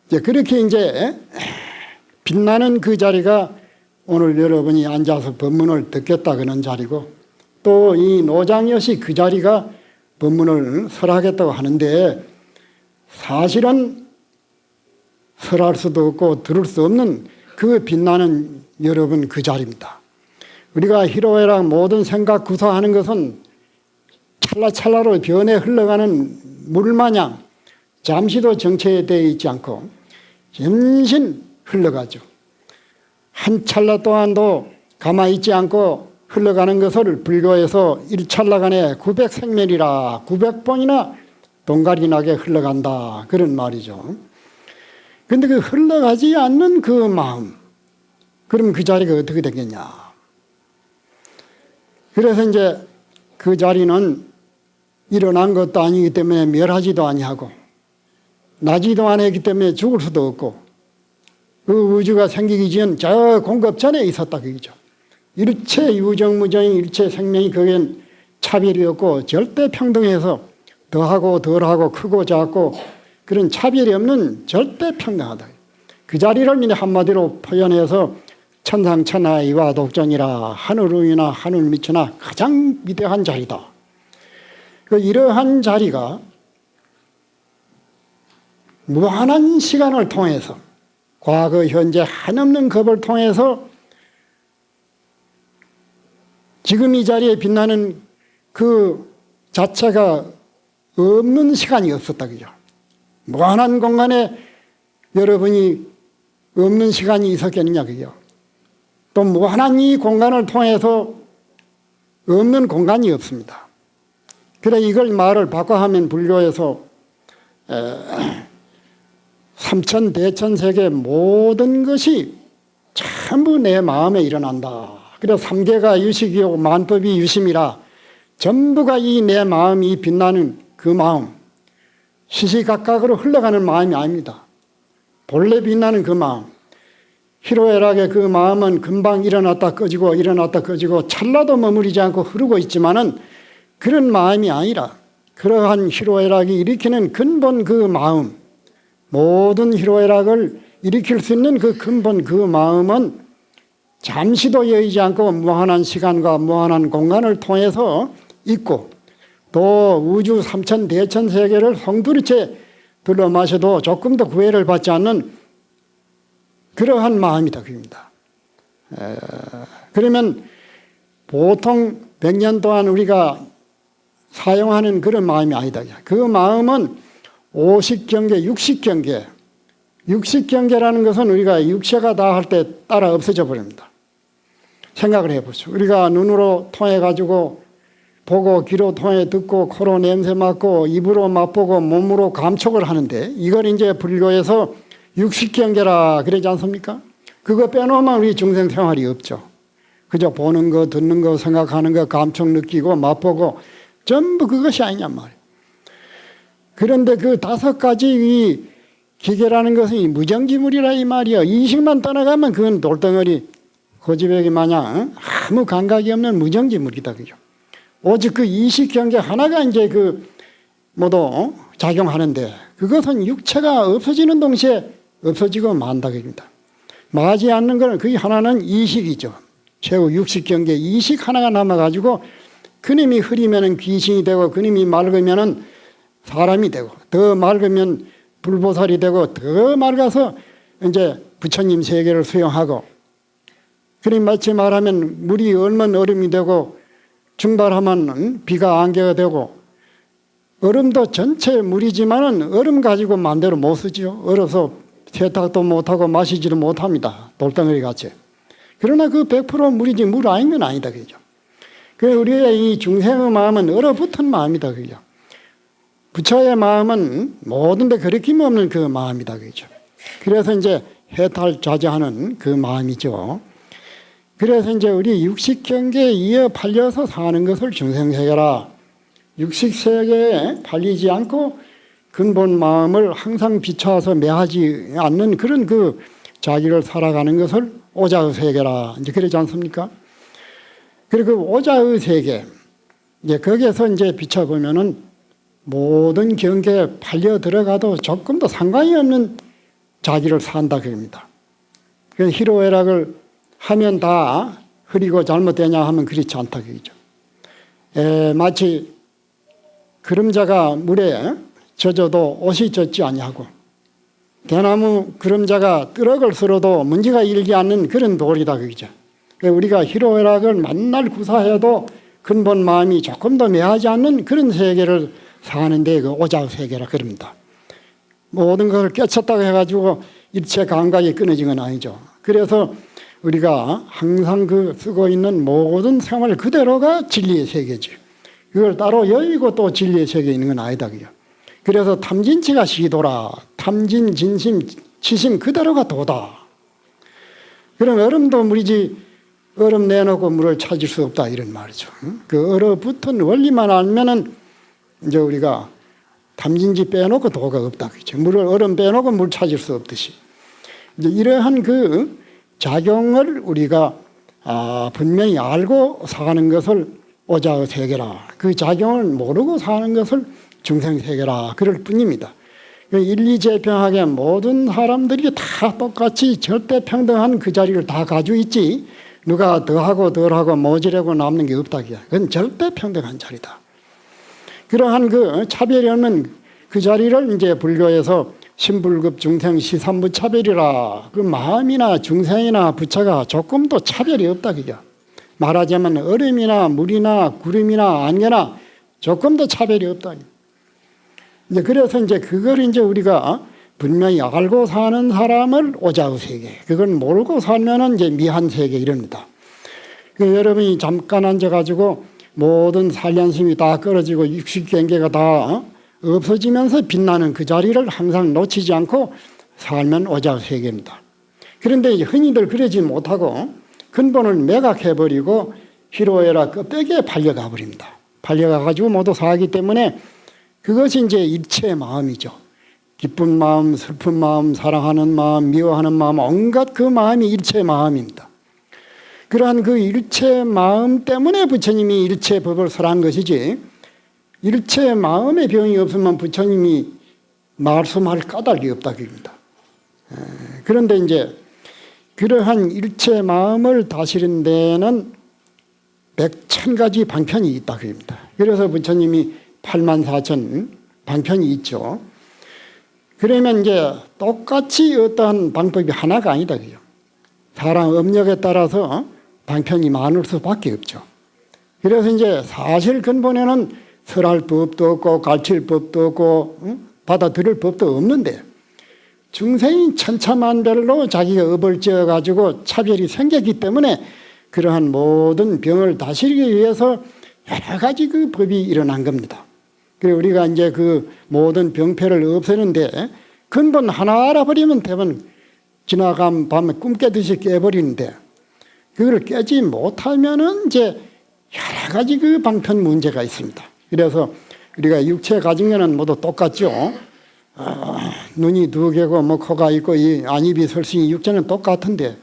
Speaker 1: 이제 그렇게 이제 빛나는 그 자리가 오늘 여러분이 앉아서 법문을 듣겠다 그런 자리고 또 이 노장여시 그 자리가 법문을 설하겠다고 하는데 사실은 설할 수도 없고 들을 수 없는 그 빛나는 여러분 그 자리입니다. 우리가 희로애락 모든 생각 구사하는 것은 찰나찰나로 변해 흘러가는 물마냥 잠시도 정체되어 있지 않고 점신 흘러가죠. 한 찰나 동안도 가만히 있지 않고 흘러가는 것을 불교에서 일찰나간에 900생멸이라 900번이나 동갈이 나게 흘러간다. 그런 말이죠. 근데 그 흘러가지 않는 그 마음, 그럼 그 자리가 어떻게 되겠냐. 그래서 이제 그 자리는 일어난 것도 아니기 때문에 멸하지도 아니하고 나지도 않았기 때문에 죽을 수도 없고 그 우주가 생기기 전 저 공급 전에 있었다 그거죠. 일체 유정무정인 일체 생명이 거기엔 차별이 없고 절대 평등해서 더하고 덜하고 크고 작고 그런 차별이 없는 절대 평등하다. 그 자리를 이제 한마디로 표현해서 천상천하이와 독존이라 하늘 위나 하늘 밑이나 가장 위대한 자리다. 그 이러한 자리가 무한한 시간을 통해서 과거 현재 한없는 겁을 통해서 지금 이 자리에 빛나는 그 자체가 없는 시간이 없었다 그죠. 무한한 공간에 여러분이 없는 시간이 있었겠느냐 그죠. 또 무한한 이 공간을 통해서 없는 공간이 없습니다. 그래 이걸 말을 바꿔 하면 불교에서 삼천대천세계 모든 것이 전부 내 마음에 일어난다. 그래서 삼계가 유식이요 만법이 유심이라 전부가 이 내 마음이 빛나는 그 마음, 시시각각으로 흘러가는 마음이 아닙니다. 본래 빛나는 그 마음, 희로애락의 그 마음은 금방 일어났다 꺼지고 일어났다 꺼지고 찰나도 머무르지 않고 흐르고 있지만은 그런 마음이 아니라 그러한 희로애락이 일으키는 근본 그 마음, 모든 희로애락을 일으킬 수 있는 그 근본 그 마음은 잠시도 여의지 않고 무한한 시간과 무한한 공간을 통해서 있고 또 우주 삼천대천세계를 송두리째 둘러마셔도 조금 더 구애를 받지 않는 그러한 마음이다 그겁니다. 그러면 보통 100년 동안 우리가 사용하는 그런 마음이 아니다. 그 마음은 오식경계, 육식경계. 육식경계라는 것은 우리가 육체가 다 할 때 따라 없어져 버립니다. 생각을 해보죠. 우리가 눈으로 통해가지고 보고 귀로 통해 듣고 코로 냄새 맡고 입으로 맛보고 몸으로 감촉을 하는데 이걸 이제 불교에서 육식경계라 그러지 않습니까? 그거 빼놓으면 우리 중생 생활이 없죠. 그저 보는 거, 듣는 거, 생각하는 거, 감촉 느끼고 맛보고 전부 그것이 아니냔 말이에요. 그런데 그 5가지 이 기계라는 것은 무정지물이라 이 말이에요. 인식만 떠나가면 그건 돌덩어리 고지배기 마냥 아무 감각이 없는 무정지물이다 그죠. 오직 그 이식경계 하나가 이제 그 모두 작용하는데 그것은 육체가 없어지는 동시에 없어지고 만다 그입니다. 마지 않는 것은 그 하나는 이식이죠. 최후 육식경계 이식 하나가 남아가지고 그님이 흐리면은 귀신이 되고 그님이 맑으면은 사람이 되고 더 맑으면 불보살이 되고 더 맑아서 이제 부처님 세계를 수용하고 그림 마치 말하면 물이 얼면 얼음이 되고 증발하면 비가 안개가 되고 얼음도 전체 물이지만은 얼음 가지고 마음대로 못 쓰죠. 얼어서 세탁도 못하고 마시지를 못합니다. 돌덩어리 같이. 그러나 그 100% 물이지 물 아닌 건 아니다 그죠. 그 우리의 이 중생의 마음은 얼어붙은 마음이다 그죠. 부처의 마음은 모든 데 거리낌 없는 그 마음이다 그죠. 그래서 이제 해탈좌재하는 그 마음이죠. 그래서 이제 우리 육식경계에 이어 팔려서 사는 것을 중생세계라. 육식세계에 팔리지 않고 근본 마음을 항상 비춰서 매하지 않는 그런 그 자기를 살아가는 것을 오자의 세계라. 이제 그러지 않습니까? 그리고 그 오자의 세계, 이제 거기에서 이제 비춰보면은 모든 경계에 팔려 들어가도 조금도 상관이 없는 자기를 산다 그럽니다. 그 희로애락을 하면 다 흐리고 잘못되냐 하면 그렇지 않다 그죠. 마치 그림자가 물에 젖어도 옷이 젖지 아니하고 대나무 그림자가 뜨럭을 쓸어도 문제가 일지 않는 그런 도리다 그죠. 우리가 희로애락을 만날 구사해도 근본 마음이 조금 더 매하지 않는 그런 세계를 사는데 그 오자 세계라 그럽니다. 모든 것을 깨쳤다고 해가지고 일체 감각이 끊어진 건 아니죠. 그래서 우리가 항상 그 쓰고 있는 모든 생활 그대로가 진리의 세계지. 그걸 따로 여의고 또 진리의 세계에 있는 건 아니다. 그죠? 그래서 탐진치가 시도라. 탐진, 진심, 치심 그대로가 도다. 그럼 얼음도 물이지 얼음 내놓고 물을 찾을 수 없다 이런 말이죠. 그 얼어붙은 원리만 알면은 이제 우리가 탐진지 빼놓고 도가 없다. 그죠? 물을 얼음 빼놓고 물 찾을 수 없듯이. 이제 이러한 그 작용을 우리가 분명히 알고 사는 것을 오자의 세계라. 그 작용을 모르고 사는 것을 중생세계라. 그럴 뿐입니다. 일리재평하게 모든 사람들이 다 똑같이 절대평등한 그 자리를 다 가지고 있지 누가 더하고 덜하고 모자라고 남는 게 없다. 그건 절대평등한 자리다. 그러한 그 차별이 없는 그 자리를 이제 불교에서 신불급 중생 시삼부 차별이라. 그 마음이나 중생이나 부처가 조금도 차별이 없다. 그죠? 말하자면 얼음이나 물이나 구름이나 안개나 조금도 차별이 없다. 이제 그래서 이제 그걸 이제 우리가 분명히 알고 사는 사람을 오자의 세계, 그걸 모르고 살면은 이제 미한 세계 이럽니다. 여러분이 잠깐 앉아가지고 모든 살련심이 다 끊어지고 육식경계가 다 없어지면서 빛나는 그 자리를 항상 놓치지 않고 살면 오자의 세계입니다. 그런데 이제 흔히들 그러지 못하고 근본을 매각해버리고 희로애락 껍데기에 팔려가 버립니다. 팔려가가지고 모두 사기 때문에 그것이 이제 일체의 마음이죠. 기쁜 마음, 슬픈 마음, 사랑하는 마음, 미워하는 마음, 온갖 그 마음이 일체의 마음입니다. 그러한 그 일체의 마음 때문에 부처님이 일체의 법을 설한 것이지 일체의 마음의 병이 없으면 부처님이 말씀할 까닭이 없다 그럽니다. 그런데 이제 그러한 일체의 마음을 다스리는 데는 100,000가지 방편이 있다 그럽니다. 그래서 부처님이 84,000 방편이 있죠. 그러면 이제 똑같이 어떠한 방법이 하나가 아니다 그죠. 사람 업력에 따라서 방편이 많을 수밖에 없죠. 그래서 이제 사실 근본에는 설할 법도 없고 가르칠 법도 없고 받아들일 법도 없는데 중생이 천차만별로 자기가 업을 지어가지고 차별이 생겼기 때문에 그러한 모든 병을 다스리기 위해서 여러 가지 그 법이 일어난 겁니다. 그리고 우리가 이제 그 모든 병폐를 없애는데 근본 하나 알아버리면 대부분 지나간 밤에 꿈 깨듯이 깨버리는데 그걸 깨지 못하면은 이제 여러 가지 그 방편 문제가 있습니다. 그래서 우리가 육체 가진 거는 모두 똑같죠. 눈이 두 개고 뭐 코가 있고 이 안입이 설성이 육체는 똑같은데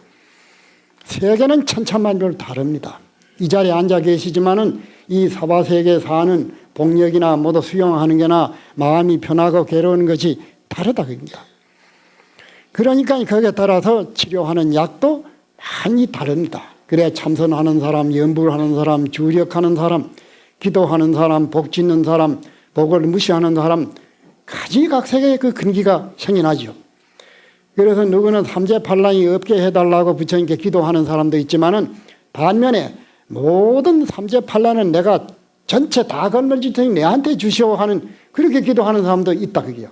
Speaker 1: 세계는 천차만별 다릅니다. 이 자리에 앉아 계시지만은 이 사바세계에 사는 복력이나 모두 수용하는 게나 마음이 편하고 괴로운 것이 다르다 그럽니다. 그러니까 거기에 따라서 치료하는 약도 많이 다릅니다. 그래 참선하는 사람, 연불하는 사람, 주력하는 사람, 기도하는 사람, 복 짓는 사람, 복을 무시하는 사람 가지각색의 그 근기가 생겨나죠. 그래서 누구는 삼재팔랑이 없게 해달라고 부처님께 기도하는 사람도 있지만은 반면에 모든 삼재팔랑은 내가 전체 다 건널질 테니 내한테 주시오 하는 그렇게 기도하는 사람도 있다 그게요.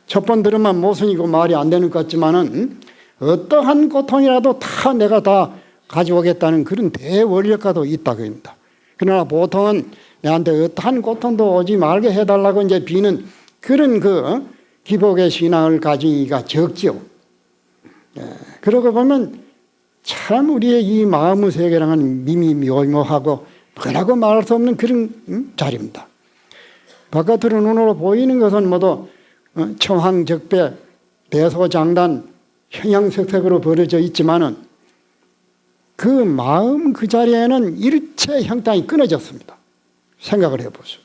Speaker 1: 첫 번 들으면 모순이고 말이 안 되는 것 같지만은 어떠한 고통이라도 다 내가 다 가져오겠다는 그런 대원력가도 있다 그럽니다. 그러나 보통은 내한테 어떠한 고통도 오지 말게 해달라고 이제 비는 그런 그 기복의 신앙을 가지기가 적죠. 그러고 보면 참 우리의 이 마음의 세계랑은 미미묘묘하고 뭐라고 말할 수 없는 그런 자리입니다. 바깥으로 눈으로 보이는 것은 모두 청황적배, 대소장단, 형형색색으로 벌어져 있지만은 그 마음 그 자리에는 일체 형상이 끊어졌습니다. 생각을 해보죠.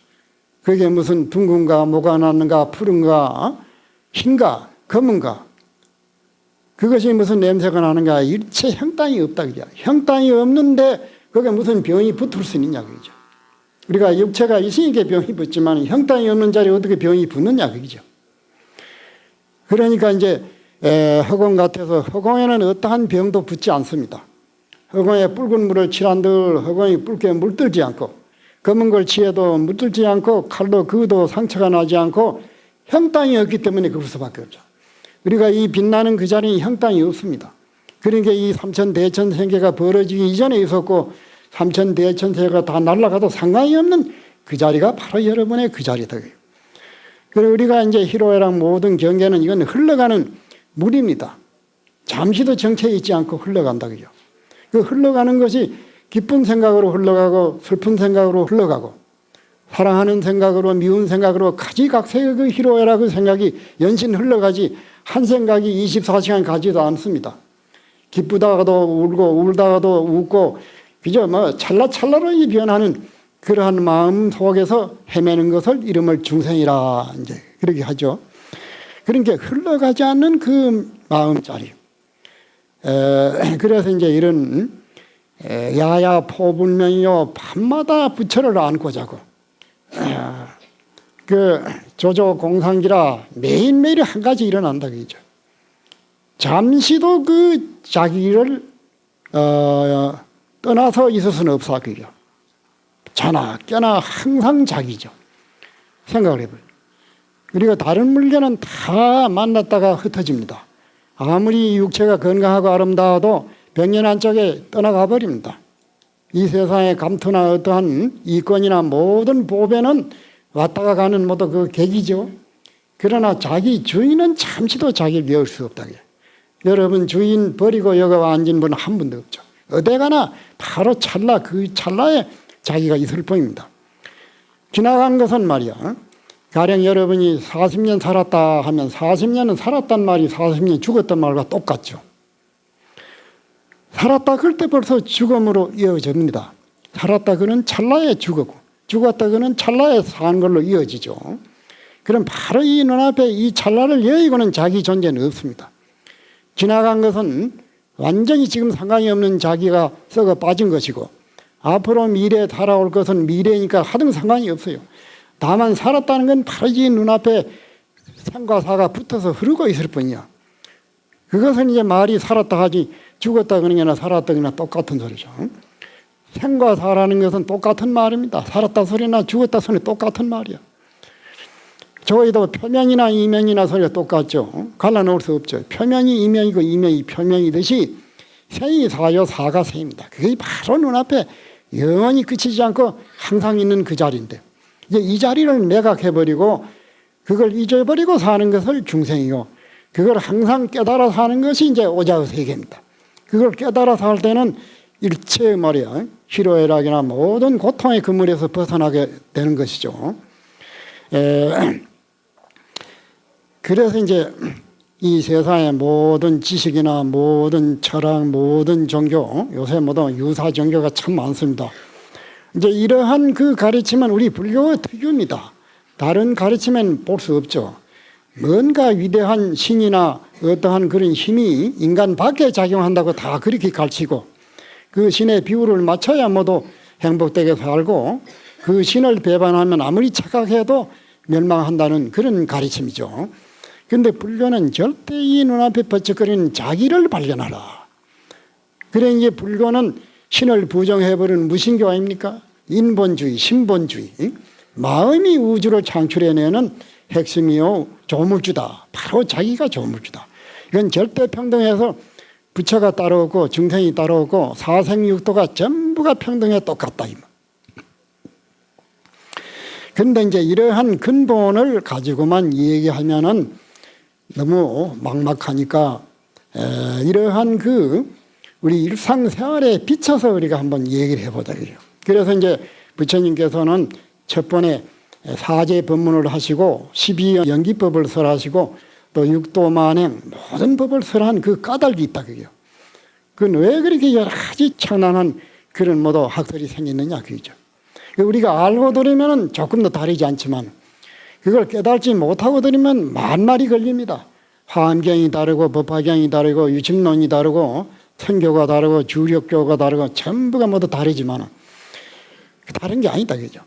Speaker 1: 그게 무슨 둥근가, 뭐가 났는가, 푸른가, 흰가, 검은가. 그것이 무슨 냄새가 나는가, 일체 형상이 없다. 그죠? 형상이 없는데 그게 무슨 병이 붙을 수 있느냐. 그죠? 우리가 육체가 있으니까 병이 붙지만 형상이 없는 자리에 어떻게 병이 붙느냐. 그죠? 그러니까 이제 허공 같아서 허공에는 어떠한 병도 붙지 않습니다. 허공에 붉은 물을 칠한들 허공이 붉게 물들지 않고 검은 걸 칠해도 물들지 않고 칼로 그어도 상처가 나지 않고 형상이 없기 때문에 그럴 수밖에 없죠. 우리가 이 빛나는 그 자리에 형상이 없습니다. 그러니까 이 삼천대천세계가 벌어지기 이전에 있었고 삼천대천세계가 다 날아가도 상관이 없는 그 자리가 바로 여러분의 그 자리다. 그리고 우리가 이제 희로애락 모든 경계는 이건 흘러가는 물입니다. 잠시도 정체에 있지 않고 흘러간다. 그죠? 그 흘러가는 것이 기쁜 생각으로 흘러가고 슬픈 생각으로 흘러가고 사랑하는 생각으로 미운 생각으로 가지각색의 그 희로애락 그 생각이 연신 흘러가지 한 생각이 24시간 가지도 않습니다. 기쁘다가도 울고 울다가도 웃고 그저 뭐 찰나찰나로 변하는 그러한 마음 속에서 헤매는 것을 이름을 중생이라 이제 그렇게 하죠. 그러니까 흘러가지 않는 그 마음자리. 그래서 이제 이런 야야 포불명이요 밤마다 부처를 안고 자고 그 조조 공상기라 매일매일 한 가지 일어난다 그죠. 잠시도 그 자기를 떠나서 있을 수는 없어 그죠. 자나 깨나 항상 자기죠. 생각을 해봐요. 우리가 다른 물건은 다 만났다가 흩어집니다. 아무리 육체가 건강하고 아름다워도 백년 쪽에 떠나가 버립니다. 이 세상의 감투나 어떠한 이권이나 모든 보배는 왔다가 가는 모두 그 객이죠. 그러나 자기 주인은 잠시도 자기를 여을 수 없다. 여러분 주인 버리고 여기 앉은 분은 한 분도 없죠. 어디 가나 바로 찰나 그 찰나에 자기가 있을 뿐입니다. 지나간 것은 말이야. 가령 여러분이 40년 살았다 하면 40년은 살았단 말이 40년 죽었단 말과 똑같죠. 살았다 그럴 때 벌써 죽음으로 이어집니다. 살았다 그는 찰나에 죽었고 죽었다 그는 찰나에 산 걸로 이어지죠. 그럼 바로 이 눈앞에 이 찰나를 여의고는 자기 존재는 없습니다. 지나간 것은 완전히 지금 상관이 없는 자기가 썩어 빠진 것이고 앞으로 미래에 살아올 것은 미래니까 하등 상관이 없어요. 다만 살았다는 건 바로 이 눈앞에 생과 사가 붙어서 흐르고 있을 뿐이야. 그것은 이제 말이 살았다 하지 죽었다 그러거나 살았다 그러나 똑같은 소리죠. 생과 사라는 것은 똑같은 말입니다. 살았다 소리나 죽었다 소리 똑같은 말이야. 저희도 표면이나 이면이나 소리가 똑같죠. 갈라놓을 수 없죠. 표면이 이면이고 이면이 표면이듯이 생이 사요 사가 생입니다. 그게 바로 눈앞에 영원히 그치지 않고 항상 있는 그 자리인데 이제 이 자리를 매각해버리고 그걸 잊어버리고 사는 것을 중생이고 그걸 항상 깨달아 사는 것이 이제 오자의 세계입니다. 그걸 깨달아 살 때는 일체 말이야 희로애락이나 모든 고통의 그물에서 벗어나게 되는 것이죠. 그래서 이제 이 세상의 모든 지식이나 모든 철학, 모든 종교, 요새 모두 유사 종교가 참 많습니다. 이제 이러한 그 가르침은 우리 불교의 특유입니다. 다른 가르침엔 볼 수 없죠. 뭔가 위대한 신이나 어떠한 그런 힘이 인간 밖에 작용한다고 다 그렇게 가르치고 그 신의 비율을 맞춰야 모두 행복되게 살고 그 신을 배반하면 아무리 착각해도 멸망한다는 그런 가르침이죠. 그런데 불교는 절대 이 눈앞에 번쩍거리는 자기를 발견하라. 그래 이제 불교는 신을 부정해버리는 무신교 아닙니까? 인본주의, 신본주의. 마음이 우주를 창출해내는 핵심이요 조물주다. 바로 자기가 조물주다. 이건 절대 평등해서 부처가 따로 없고 중생이 따로 없고 사생육도가 전부가 평등에 똑같다. 그런데 이제 이러한 근본을 가지고만 얘기하면은 너무 막막하니까 이러한 그 우리 일상생활에 비춰서 우리가 한번 얘기를 해보자. 그래서 이제 부처님께서는 첫 번에 사제 법문을 하시고 12연기법을 설하시고 또 육도만행 모든 법을 설한 그 까닭이 있다. 그건 왜 그렇게 여러 가지 청란한 그런 모두 학설이 생기느냐 그죠. 우리가 알고 들으면 조금 더 다르지 않지만 그걸 깨달지 못하고 들으면 만말이 걸립니다. 화엄경이 다르고 법화경이 다르고 유침론이 다르고 선교가 다르고 주력교가 다르고 전부가 모두 다르지만 다른 게 아니다 그죠.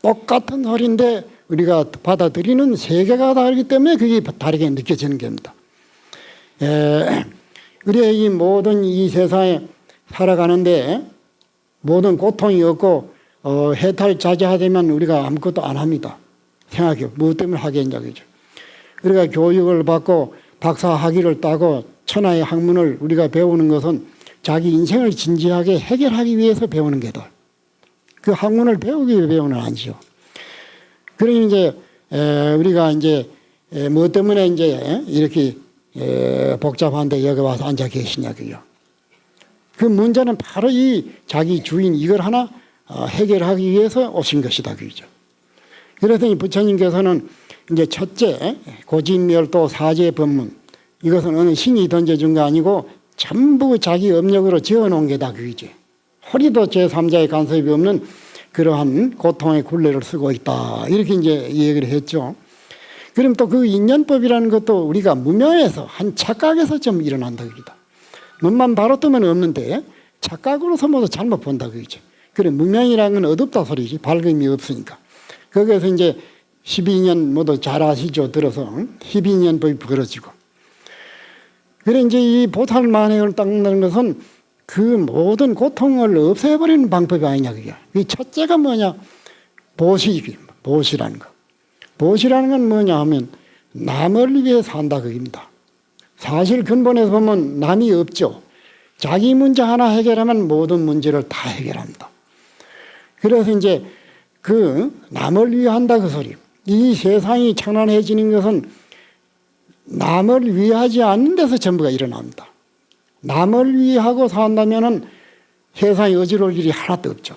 Speaker 1: 똑같은 소리인데 우리가 받아들이는 세계가 다르기 때문에 그게 다르게 느껴지는 겁니다. 우리의 이 모든 이 세상에 살아가는데 모든 고통이 없고 해탈자제하되면 우리가 아무것도 안 합니다. 생각해요. 무엇 때문에 하겠냐 그죠. 우리가 교육을 받고 박사 학위를 따고 천하의 학문을 우리가 배우는 것은 자기 인생을 진지하게 해결하기 위해서 배우는 게다. 그 학문을 배우기 위해 배우는 아니죠. 그러니 이제 우리가 이제 뭐 때문에 이제 이렇게 복잡한데 여기 와서 앉아 계시냐고요. 그 문제는 바로 이 자기 주인 이걸 하나 해결하기 위해서 오신 것이다 그죠. 그래서 부처님께서는 이제 첫째 고진멸도 사제 법문 이것은 어느 신이 던져준 거 아니고 전부 자기 업력으로 지어놓은 게다 그죠. 허리도 제3자의 간섭이 없는 그러한 고통의 굴레를 쓰고 있다 이렇게 이제 얘기를 했죠. 그럼 또 그 인연법이라는 것도 우리가 무명에서 한 착각에서 좀 일어난다 그러다. 눈만 바로 뜨면 없는데 착각으로서 모두 잘못 본다 그러죠. 그래 무명이라는 건 어둡다 소리지. 밝음이 없으니까. 거기에서 이제 12년 모두 잘 아시죠. 들어서 12년법이 벌어지고. 그래 이제 이 보살만행을 닦는 것은 그 모든 고통을 없애버리는 방법이 아니냐 그게. 이 첫째가 뭐냐? 보시라는 거. 보시라는 건 뭐냐 하면 남을 위해 산다 그겁니다. 사실 근본에서 보면 남이 없죠. 자기 문제 하나 해결하면 모든 문제를 다 해결합니다. 그래서 이제 그 남을 위해 한다 그 소리. 이 세상이 창란해지는 것은 남을 위하지 않는 데서 전부가 일어납니다. 남을 위하고 산다면은 세상에 어지러울 일이 하나도 없죠.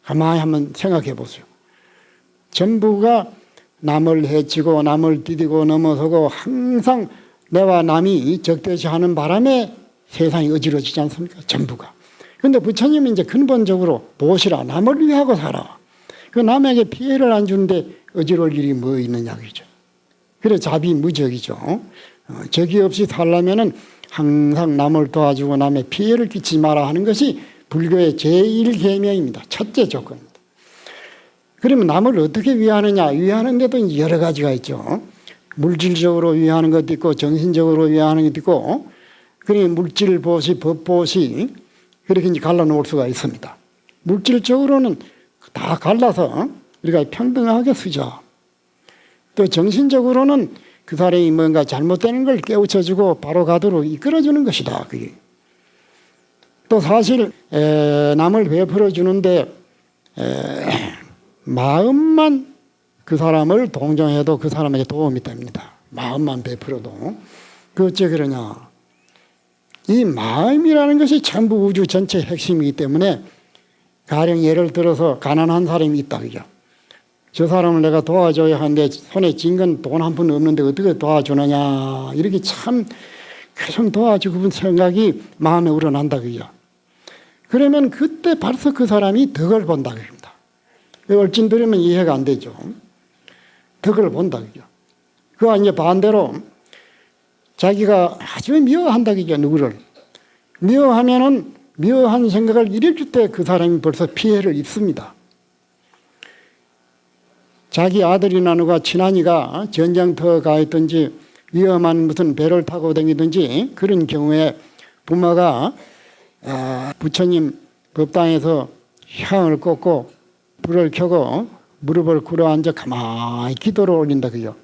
Speaker 1: 가만히 한번 생각해 보세요. 전부가 남을 해치고 남을 디디고 넘어서고 항상 내와 남이 적대시하는 바람에 세상이 어지러지지 않습니까? 전부가. 그런데 부처님은 이제 근본적으로 보시라. 남을 위하고 살아. 그 남에게 피해를 안 주는데 어지러울 일이 뭐 있느냐 그죠. 그래 자비무적이죠. 적이 없이 살려면은 항상 남을 도와주고 남의 피해를 끼치지 마라 하는 것이 불교의 제1계명입니다. 첫째 조건입니다. 그러면 남을 어떻게 위하느냐? 위하는 데도 여러 가지가 있죠. 물질적으로 위하는 것도 있고 정신적으로 위하는 것도 있고 그러니 물질 보시, 법 보시 그렇게 이제 갈라놓을 수가 있습니다. 물질적으로는 다 갈라서 우리가 평등하게 쓰자. 또 정신적으로는 그 사람이 뭔가 잘못되는 걸 깨우쳐주고 바로 가도록 이끌어주는 것이다. 그게. 또 사실 남을 베풀어 주는데 마음만 그 사람을 동정해도 그 사람에게 도움이 됩니다. 마음만 베풀어도. 그 어째 그러냐. 이 마음이라는 것이 전부 우주 전체의 핵심이기 때문에 가령 예를 들어서 가난한 사람이 있다. 그죠? 저 사람을 내가 도와줘야 하는데 손에 쥔 건 돈 한 푼 없는데 어떻게 도와주느냐. 이렇게 참 계속 도와주고 생각이 마음에 우러난다. 그죠? 그러면 그때 벌써 그 사람이 덕을 본다. 그럽니다. 얼씬 들으면 이해가 안 되죠. 덕을 본다. 그죠? 그와 이제 반대로 자기가 아주 미워한다. 그죠? 누구를. 미워하면은 미워한 생각을 일으킬 때 그 사람이 벌써 피해를 입습니다. 자기 아들이나 누가 친하니가 전쟁터 가 있든지 위험한 무슨 배를 타고 다니든지 그런 경우에 부모가 부처님 법당에서 향을 꽂고 불을 켜고 무릎을 꿇어 앉아 가만히 기도를 올린다 그죠.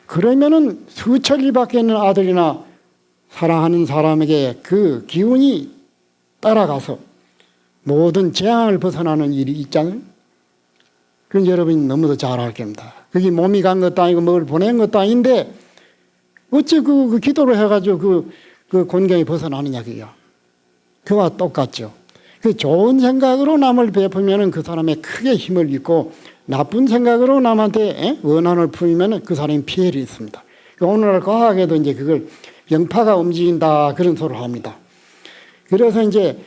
Speaker 1: 그러면은 수천리 밖에 있는 아들이나 사랑하는 사람에게 그 기운이 따라가서 모든 재앙을 벗어나는 일이 있잖아요. 그건 여러분이 너무도 잘 알 겁니다. 그게 몸이 간 것도 아니고 뭘 보낸 것도 아닌데 어째 그 기도를 해가지고 그 곤경이 벗어나느냐 그게요. 그와 똑같죠. 그 좋은 생각으로 남을 베풀면은 그 사람의 크게 힘을 입고 나쁜 생각으로 남한테 원한을 품으면 그 사람이 피해를 입습니다. 오늘날 과학에도 이제 그걸 영파가 움직인다 그런 소리를 합니다. 그래서 이제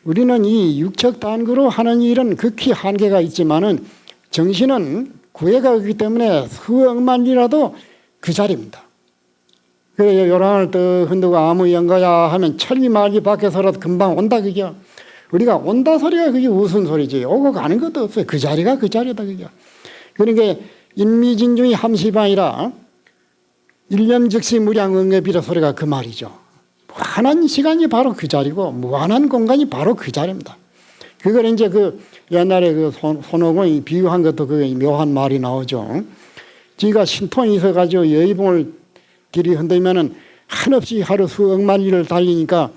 Speaker 1: 우리는 이 육척 단구로 하는 일은 극히 한계가 있지만은 정신은 구애가 없기 때문에 수억만리라도 그 자리입니다. 그래서 요랑을 떡 흔들고 아무 연가야 하면 천리 말리 밖에서라도 금방 온다 그게. 우리가 온다 소리가 그게 무슨 소리지. 오고 가는 것도 없어요. 그 자리가 그 자리다 그게. 그러니까 인미진중이 함시방이라 일념즉시 무량응급이라 소리가 그 말이죠. 무한한 시간이 바로 그 자리고 무한한 공간이 바로 그 자리입니다. 그걸 이제 그 옛날에 그 손오공이 비유한 것도 그 묘한 말이 나오죠. 지가 신통이 있어가지고 여의봉을 길이 흔들면은 한없이 하루 수억만 리를 달리니까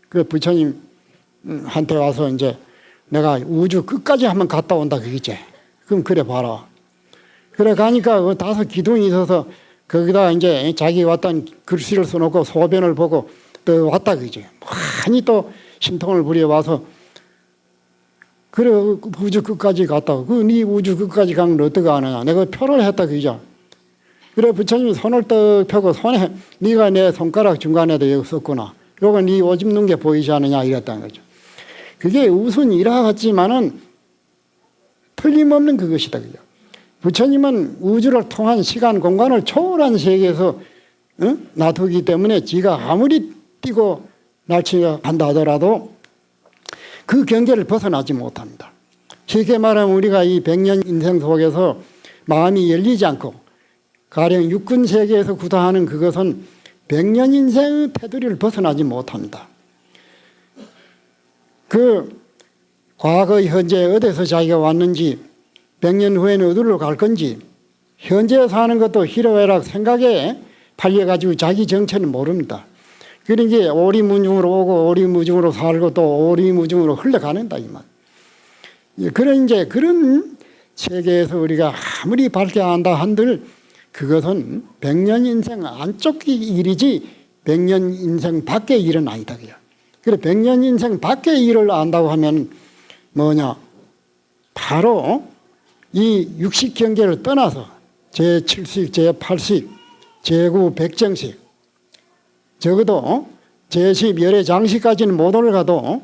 Speaker 1: 그 부처님한테 와서 이제 내가 우주 끝까지 한번 갔다 온다 그러지. 그럼 그래 봐라. 그래 가니까 그 5 기둥이 있어서 거기다 이제 자기 왔던 글씨를 써놓고 소변을 보고 또 왔다 그러지. 많이 또 심통을 부려 와서 그래 우주 끝까지 갔다. 그 네 우주 끝까지 간 걸 어떻게 아느냐. 내가 표를 했다 그러죠. 그래 부처님이 손을 떡 펴고 손에 네가 내 손가락 중간에도 여기 썼구나. 요거 네 오줌 넣은 게 보이지 않느냐 이랬다는 거죠. 그게 우선 일화 같지만은 틀림없는 그것이다 그죠. 부처님은 우주를 통한 시간 공간을 초월한 세계에서 놔두기 때문에 지가 아무리 뛰고 날치가 간다 하더라도 그 경계를 벗어나지 못합니다. 쉽게 말하면 우리가 이 100년 인생 속에서 마음이 열리지 않고 가령 육근 세계에서 구사하는 그것은 100년 인생의 테두리를 벗어나지 못합니다. 그 과거 현재 어디서 자기가 왔는지 100년 후에는 어디로 갈 건지 현재 사는 것도 희로애락 생각에 팔려가지고 자기 정체는 모릅니다. 그러니까 오리무중으로 오고 오리무중으로 살고 또 오리무중으로 흘러가는다 이 말. 그런 이제 그런 세계에서 우리가 아무리 밝게 안다 한들 그것은 100년 인생 안쪽 일이지 100년 인생 밖의 일은 아니다 그요. 그래 100년 인생 밖의 일을 안다고 하면 뭐냐? 바로 이 육식 경계를 떠나서 제7식, 제8식, 제9 백정식, 적어도 제10 열의 장식까지는 못 올라가도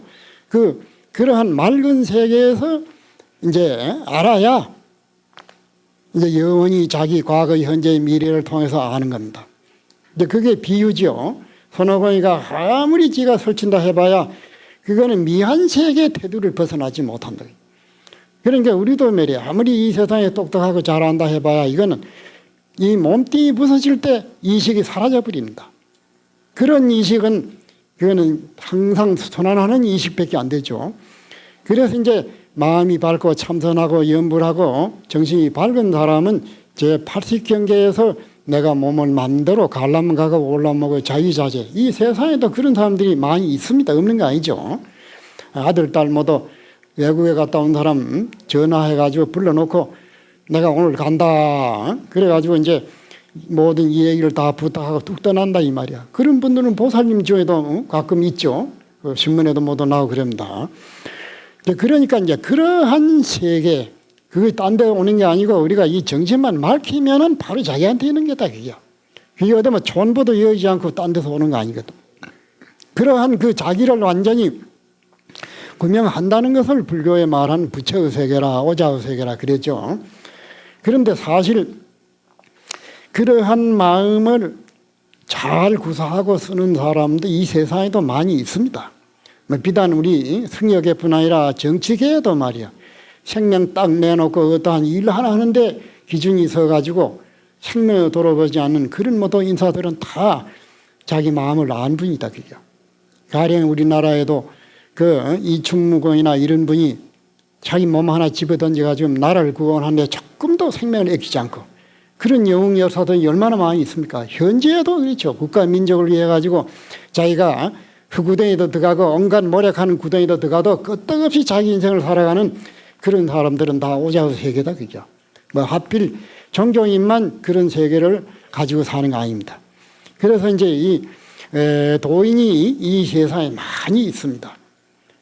Speaker 1: 그러한 맑은 세계에서 이제 알아야 이제 영원히 자기 과거, 현재, 미래를 통해서 아는 겁니다. 근데 그게 비유죠. 손오공이가 아무리 지가 설친다 해봐야 그거는 미한 세계의 테두리를 벗어나지 못한다. 그러니까 우리도 말이야 아무리 이 세상에 똑똑하고 잘한다 해봐야 이거는 이 몸뚱이 부서질 때 이식이 사라져 버립니다. 그런 이식은 그거는 항상 손안하는 이식밖에 안 되죠. 그래서 이제 마음이 밝고 참선하고 염불하고 정신이 밝은 사람은 제8식 경계에서 내가 몸을 마음대로 가려면 가고 올라면 가고 자유자재. 이 세상에도 그런 사람들이 많이 있습니다. 없는 거 아니죠. 아들, 딸 모두 외국에 갔다 온 사람 전화해가지고 불러놓고 내가 오늘 간다. 그래가지고 이제 모든 이 얘기를 다 부탁하고 뚝 떠난다 이 말이야. 그런 분들은 보살님 중에도 가끔 있죠. 신문에도 모두 나오고 그럽니다. 그러니까 이제 그러한 세계, 그게 딴 데 오는 게 아니고 우리가 이 정신만 밝히면은 바로 자기한테 있는 게다 그게. 그게 어디 뭐 촌부도 여의지 않고 딴 데서 오는 거 아니거든. 그러한 그 자기를 완전히 구명한다는 것을 불교에 말하는 부처의 세계라 오자의 세계라 그랬죠. 그런데 사실 그러한 마음을 잘 구사하고 쓰는 사람도 이 세상에도 많이 있습니다. 비단 우리 성역에뿐 아니라 정치계에도 말이야. 생명 딱 내놓고 어떠한 일 하나 하는데 기준이 있어가지고 생명을 돌아보지 않는 그런 모든 인사들은 다 자기 마음을 안 분이다. 그게. 가령 우리나라에도 그 이충무공이나 이런 분이 자기 몸 하나 집어던져가지고 나라를 구원하는데 조금도 생명을 아끼지 않고 그런 영웅 열사들이 얼마나 많이 있습니까? 현재에도 그렇죠. 국가 민족을 위해 가지고 자기가 흑구덩이도 들어가고 온갖 모략하는 구덩이도 들어가도 끄떡없이 자기 인생을 살아가는 그런 사람들은 다 오자의 세계다 그죠. 뭐 하필 종교인만 그런 세계를 가지고 사는 거 아닙니다. 그래서 이제 이 도인이 이 세상에 많이 있습니다.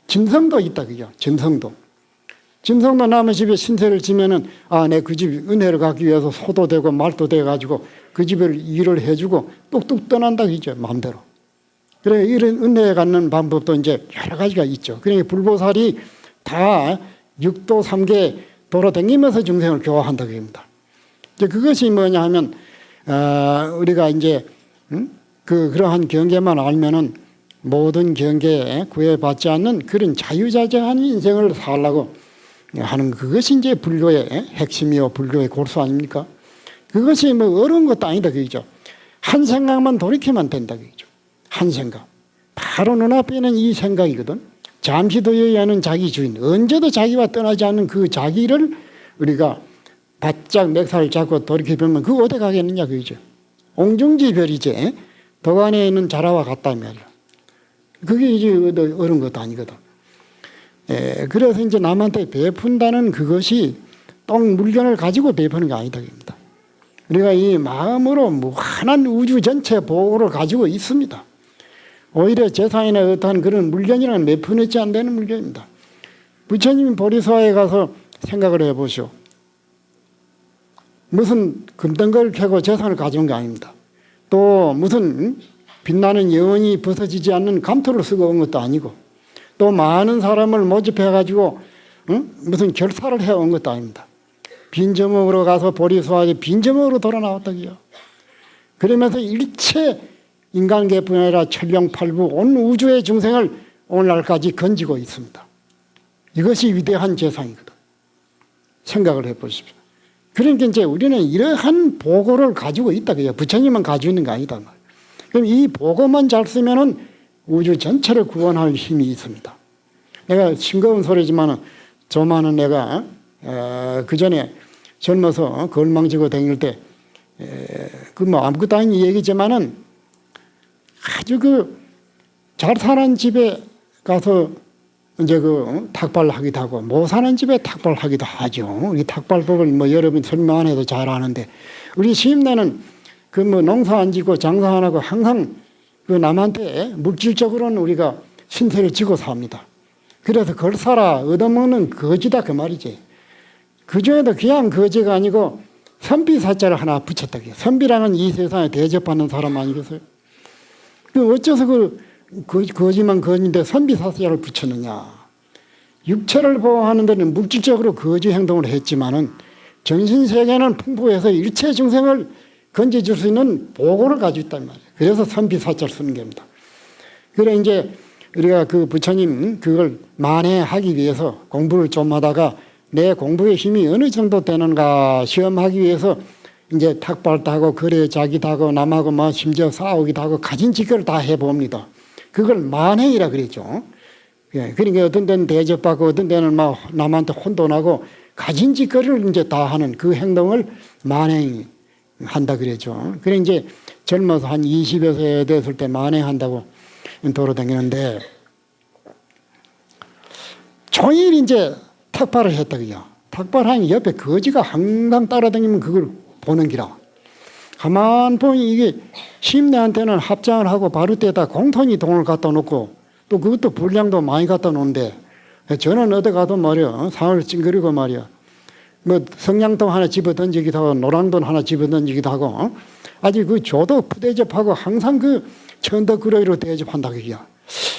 Speaker 1: 짐승도 있다 그죠. 짐승도 남의 집에 신세를 지면은 내 그 집 은혜를 갖기 위해서 소도 되고 말도 돼 가지고 그 집을 일을 해주고 뚝뚝 떠난다 그죠. 마음대로. 그래 이런 은혜에 갖는 방법도 이제 여러 가지가 있죠. 그러니까 불보살이 다 6도 3계 돌아다니면서 중생을 교화한다 그럽니다. 이제 그것이 뭐냐 하면 우리가 이제 그러한 경계만 알면은 모든 경계에 구애받지 않는 그런 자유자재한 인생을 살라고 하는 그것이 이제 불교의 핵심이요 불교의 골수 아닙니까? 그것이 뭐 어려운 것도 아니다 그죠. 한 생각만 돌이키면 된다 그죠. 한 생각. 바로 눈앞에 있는 이 생각이거든. 잠시도 여의하는 자기 주인. 언제도 자기와 떠나지 않는 그 자기를 우리가 바짝 맥살을 잡고 돌이켜보면 그 어디 가겠느냐 그죠. 옹중지별이지. 도관에 있는 자라와 같다 말이야. 그게 이제 어려운 것도 아니거든. 그래서 이제 남한테 베푼다는 그것이 똥 물건을 가지고 베푸는 게 아니다. 우리가 이 마음으로 무한한 우주 전체 보호를 가지고 있습니다. 오히려 재산이나 어떠한 그런 물건이라는 몇 푼이지 안 되는 물건입니다. 부처님이 보리수화에 가서 생각을 해보시오. 무슨 금덩어리를 캐고 재산을 가져온 게 아닙니다. 또 무슨 빛나는 영원히 벗어지지 않는 감토를 쓰고 온 것도 아니고 또 많은 사람을 모집해가지고 무슨 결사를 해온 것도 아닙니다. 빈저먹으로 가서 보리수화에 빈저먹으로 돌아 나왔다고요. 그러면서 일체 인간계뿐 아니라 천룡팔부 온 우주의 중생을 오늘날까지 건지고 있습니다. 이것이 위대한 재상이거든. 생각을 해보십시오. 그러니까 이제 우리는 이러한 보고를 가지고 있다고요. 부처님은 가지고 있는 게 아니다. 그럼 이 보고만 잘 쓰면은 우주 전체를 구원할 힘이 있습니다. 내가 싱거운 소리지만 저만은 내가 그 전에 젊어서 걸망지고 다닐 때 그 뭐 아무것도 아닌 얘기지만은 아주 그 잘 사는 집에 가서 이제 그 탁발하기도 하고 못 사는 집에 탁발하기도 하죠. 이 탁발법을 뭐 여러분 설명 안 해도 잘 아는데 우리 시임내는 그 뭐 농사 안 짓고 장사 안 하고 항상 그 남한테 물질적으로는 우리가 신세를 지고 삽니다. 그래서 그걸 사라 얻어먹는 거지다 그 말이지. 그 중에도 그냥 거지가 아니고 선비사자를 하나 붙였다고요. 선비라는 이 세상에 대접받는 사람 아니겠어요? 그 어째서 거지만 거지인데 선비사자를 붙였느냐. 육체를 보호하는 데는 물질적으로 거지 행동을 했지만은 정신세계는 풍부해서 일체 중생을 건져줄 수 있는 보고를 가지고 있단 말이에요. 그래서 선비사자를 쓰는 겁니다. 그래 이제 우리가 그 부처님 그걸 만회하기 위해서 공부를 좀 하다가 내 공부의 힘이 어느 정도 되는가 시험하기 위해서 이제 탁발도 하고 거래 자기도 하고 남하고 뭐 심지어 싸우기도 하고 가진 짓거리를 다 해봅니다. 그걸 만행이라 그랬죠. 예, 그러니까 어떤 데는 대접받고 어떤 데는 막 남한테 혼돈하고 가진 짓거리를 이제 다 하는 그 행동을 만행한다 그랬죠. 그래 이제 젊어서 한 20여 세 됐을 때 만행한다고 돌아다니는데 종일 이제 탁발을 했다고요. 탁발하니 옆에 거지가 항상 따라다니면 그걸 보는 기라. 가만 보니 이게 심내한테는 합장을 하고 바루때에다 공통이 돈을 갖다 놓고 또 그것도 분량도 많이 갖다 놓는데 저는 어디 가도 말이야 상을 찡그리고 말이야 뭐 성냥돈 하나 집어 던지기도 하고 노랑돈 하나 집어 던지기도 하고 아직 그 조도 부대접하고 항상 그 천덕그러기로 대접한다 그게야.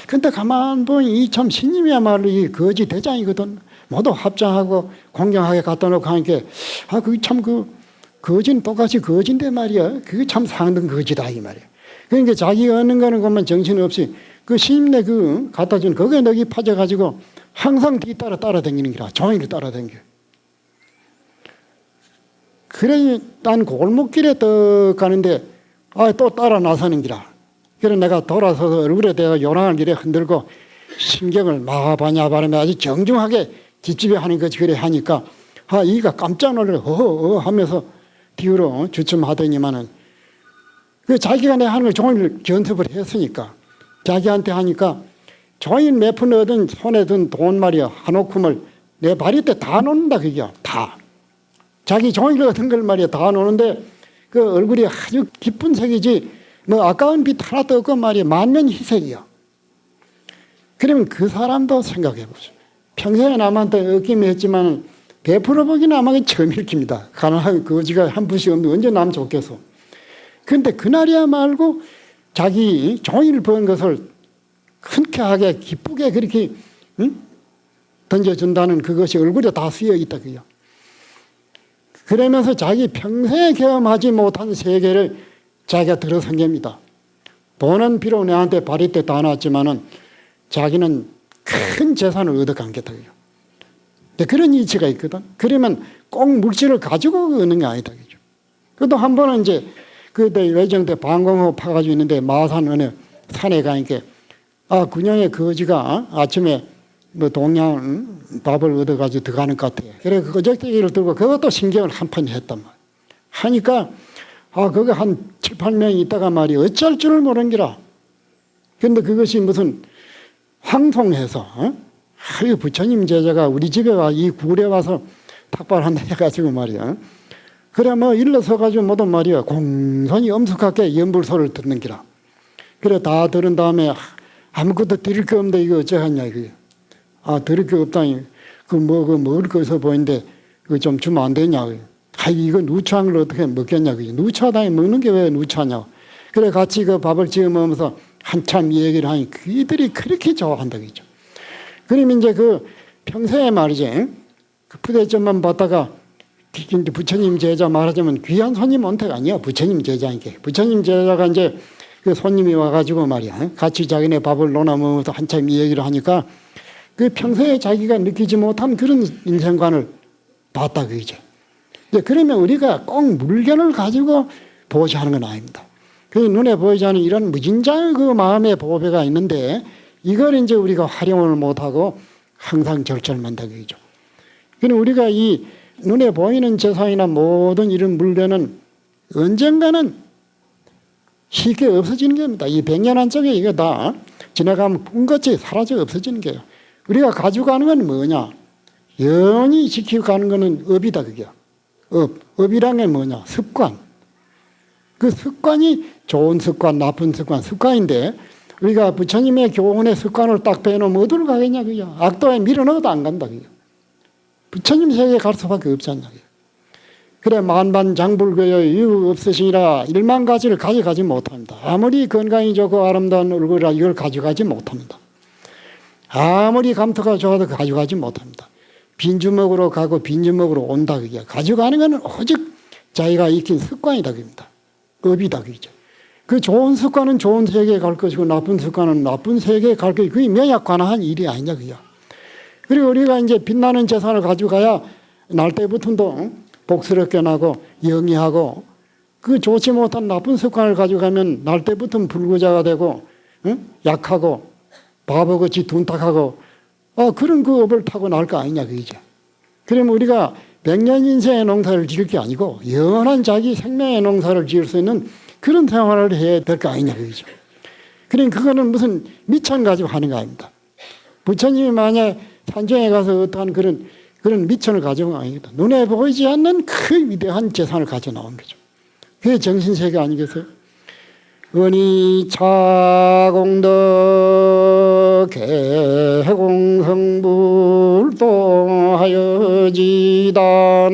Speaker 1: 근데 가만 보니 이 참 신님이야말로 이 거지 대장이거든. 모두 합장하고 공경하게 갖다 놓고 하니까 아 그게 참 그 거지는 똑같이 거지인데 말이야. 그게 참 상등 거지다 이 말이야. 그러니까 자기가 얻는 거는 것만 정신없이 그 신임내 그 갖다 준 거기에 넋이 파져가지고 항상 뒤따라 따라다니는 기라. 종이를 따라다니겨. 그래 난 골목길에 떡 가는데 아 또 따라 나서는 기라. 그래 내가 돌아서서 얼굴에 대가 요랑을 이래 흔들고 신경을 마바냐 바람에 아주 정중하게 뒷집에 하는 거지 그래 하니까 아 이가 깜짝 놀래 하면서 뒤로 주춤하더니만은 그 자기가 내 하는 걸 종일 견습을 했으니까 자기한테 하니까 종일 몇 푼 얻은 손에 든 돈 말이야 한 오큼을 내 발이 때 다 놓는다 그게야 다 자기 종일 얻은 걸 말이야 다 놓는데 그 얼굴이 아주 기쁜 색이지 뭐 아까운 빛 하나도 없고 말이야 만면 희색이야. 그러면 그 사람도 생각해 보세요. 평생에 남한테 얻긴 했지만 베풀어 보기는 아마 처음일 겁니다. 가난하게 거지가 한 푼씩 없는데 언제 남 좋겠어. 그런데 그날이야 말고 자기 종일 번 것을 흔쾌하게 기쁘게 그렇게 던져준다는 그것이 얼굴에 다 쓰여 있다 그요. 그러면서 자기 평생에 경험하지 못한 세계를 자기가 들어선 겁니다. 돈은 비록 내한테 발이 때 다 나왔지만은 자기는 큰 재산을 얻어간 게다 그요. 그런 이치가 있거든. 그러면 꼭 물질을 가지고 얻는 게 아니다 그죠. 그것도 한 번은 이제 그때 외정 때 방공호 파가지고 있는데 마산 어느 산에 가니까 아 군영의 거지가 아침에 뭐 동양 밥을 얻어가지고 들어가는 것 같아. 그래 그 거적대기를 들고 그것도 신경을 한판 했단 말이야. 하니까 그거 한 7, 8명이 있다가 말이야. 어쩔 줄을 모르는 기라. 근데 그것이 무슨 황송해서, 아유, 부처님 제자가 우리 집에 이 굴에 와서 탁발한다 해가지고 말이야. 그래, 뭐, 일러서가지고 모두 말이야. 공손히 엄숙하게 연불소를 듣는 기라. 그래, 다 들은 다음에 아무것도 드릴 게 없는데 이거 어쩌겠냐, 이거야. 드릴 게 없다니. 먹을 거 있어 보이는데, 그거 좀 주면 안 되냐, 이거 누추한 걸 어떻게 먹겠냐, 그게. 누추하다니 먹는 게 왜 누추하냐. 그래, 같이 그 밥을 지어 먹으면서 한참 얘기를 하니 그들이 그렇게 좋아한다, 그죠. 그럼 이제 그 평소에 말이지, 그 부대점만 받다가 부처님 제자 말하자면 귀한 손님 온택 아니야. 부처님 제자니까. 부처님 제자가 이제 그 손님이 와가지고 말이야. 같이 자기네 밥을 논아 먹으면서 한참 얘기를 하니까 그 평소에 자기가 느끼지 못한 그런 인생관을 봤다, 그죠. 그러면 우리가 꼭 물견을 가지고 보호하는 건 아닙니다. 그 눈에 보이지 않는 이런 무진장의 그 마음의 보배가 있는데 이걸 이제 우리가 활용을 못하고 항상 절절만다, 그죠. 그럼 우리가 이 눈에 보이는 재산이나 모든 이런 물건은 언젠가는 쉽게 없어지는 겁니다. 이 100년 안쪽에 이거 다 지나가면 꿈같이 사라져 없어지는 거예요. 우리가 가져가는 건 뭐냐? 영원히 지키고 가는 거는 업이다, 그게. 업이란 게 뭐냐? 습관. 그 습관이 좋은 습관, 나쁜 습관, 습관인데 우리가 부처님의 교훈의 습관을 딱 빼놓으면 어디로 가겠냐, 그게. 악도에 밀어넣어도 안 간다, 그게. 부처님 세계에 갈 수밖에 없지 않냐. 그래, 만반장불교의 이유 없으시니라 1만 가지를 가져가지 못합니다. 아무리 건강이 좋고 아름다운 얼굴이라 이걸 가져가지 못합니다. 아무리 감토가 좋아도 가져가지 못합니다. 빈주먹으로 가고 빈주먹으로 온다, 그게. 가져가는 것은 오직 자기가 익힌 습관이다, 그겁니다. 업이다, 그죠. 그 좋은 습관은 좋은 세계에 갈 것이고 나쁜 습관은 나쁜 세계에 갈 것이고 그게 명약관화한 일이 아니냐, 그게. 그리고 우리가 이제 빛나는 재산을 가져가야 날 때부터도 복스럽게 나고 영리하고 그 좋지 못한 나쁜 습관을 가져가면 날 때부터 불구자가 되고 약하고 바보같이 둔탁하고 그런 그 업을 타고 날 거 아니냐, 그죠. 그러면 우리가 100년 인생의 농사를 지을 게 아니고 영원한 자기 생명의 농사를 지을 수 있는 그런 생활을 해야 될 거 아니냐, 그죠. 그러니까 그거는 무슨 미천 가지고 하는 거 아닙니다. 부처님이 만약 산정에 가서 어떠한 그런 미천을 가져온 거 아닙니다. 눈에 보이지 않는 그 위대한 재산을 가져 나온 거죠. 그게 정신세계 아니겠어요? 은이차공덕 개공성불도하여지다나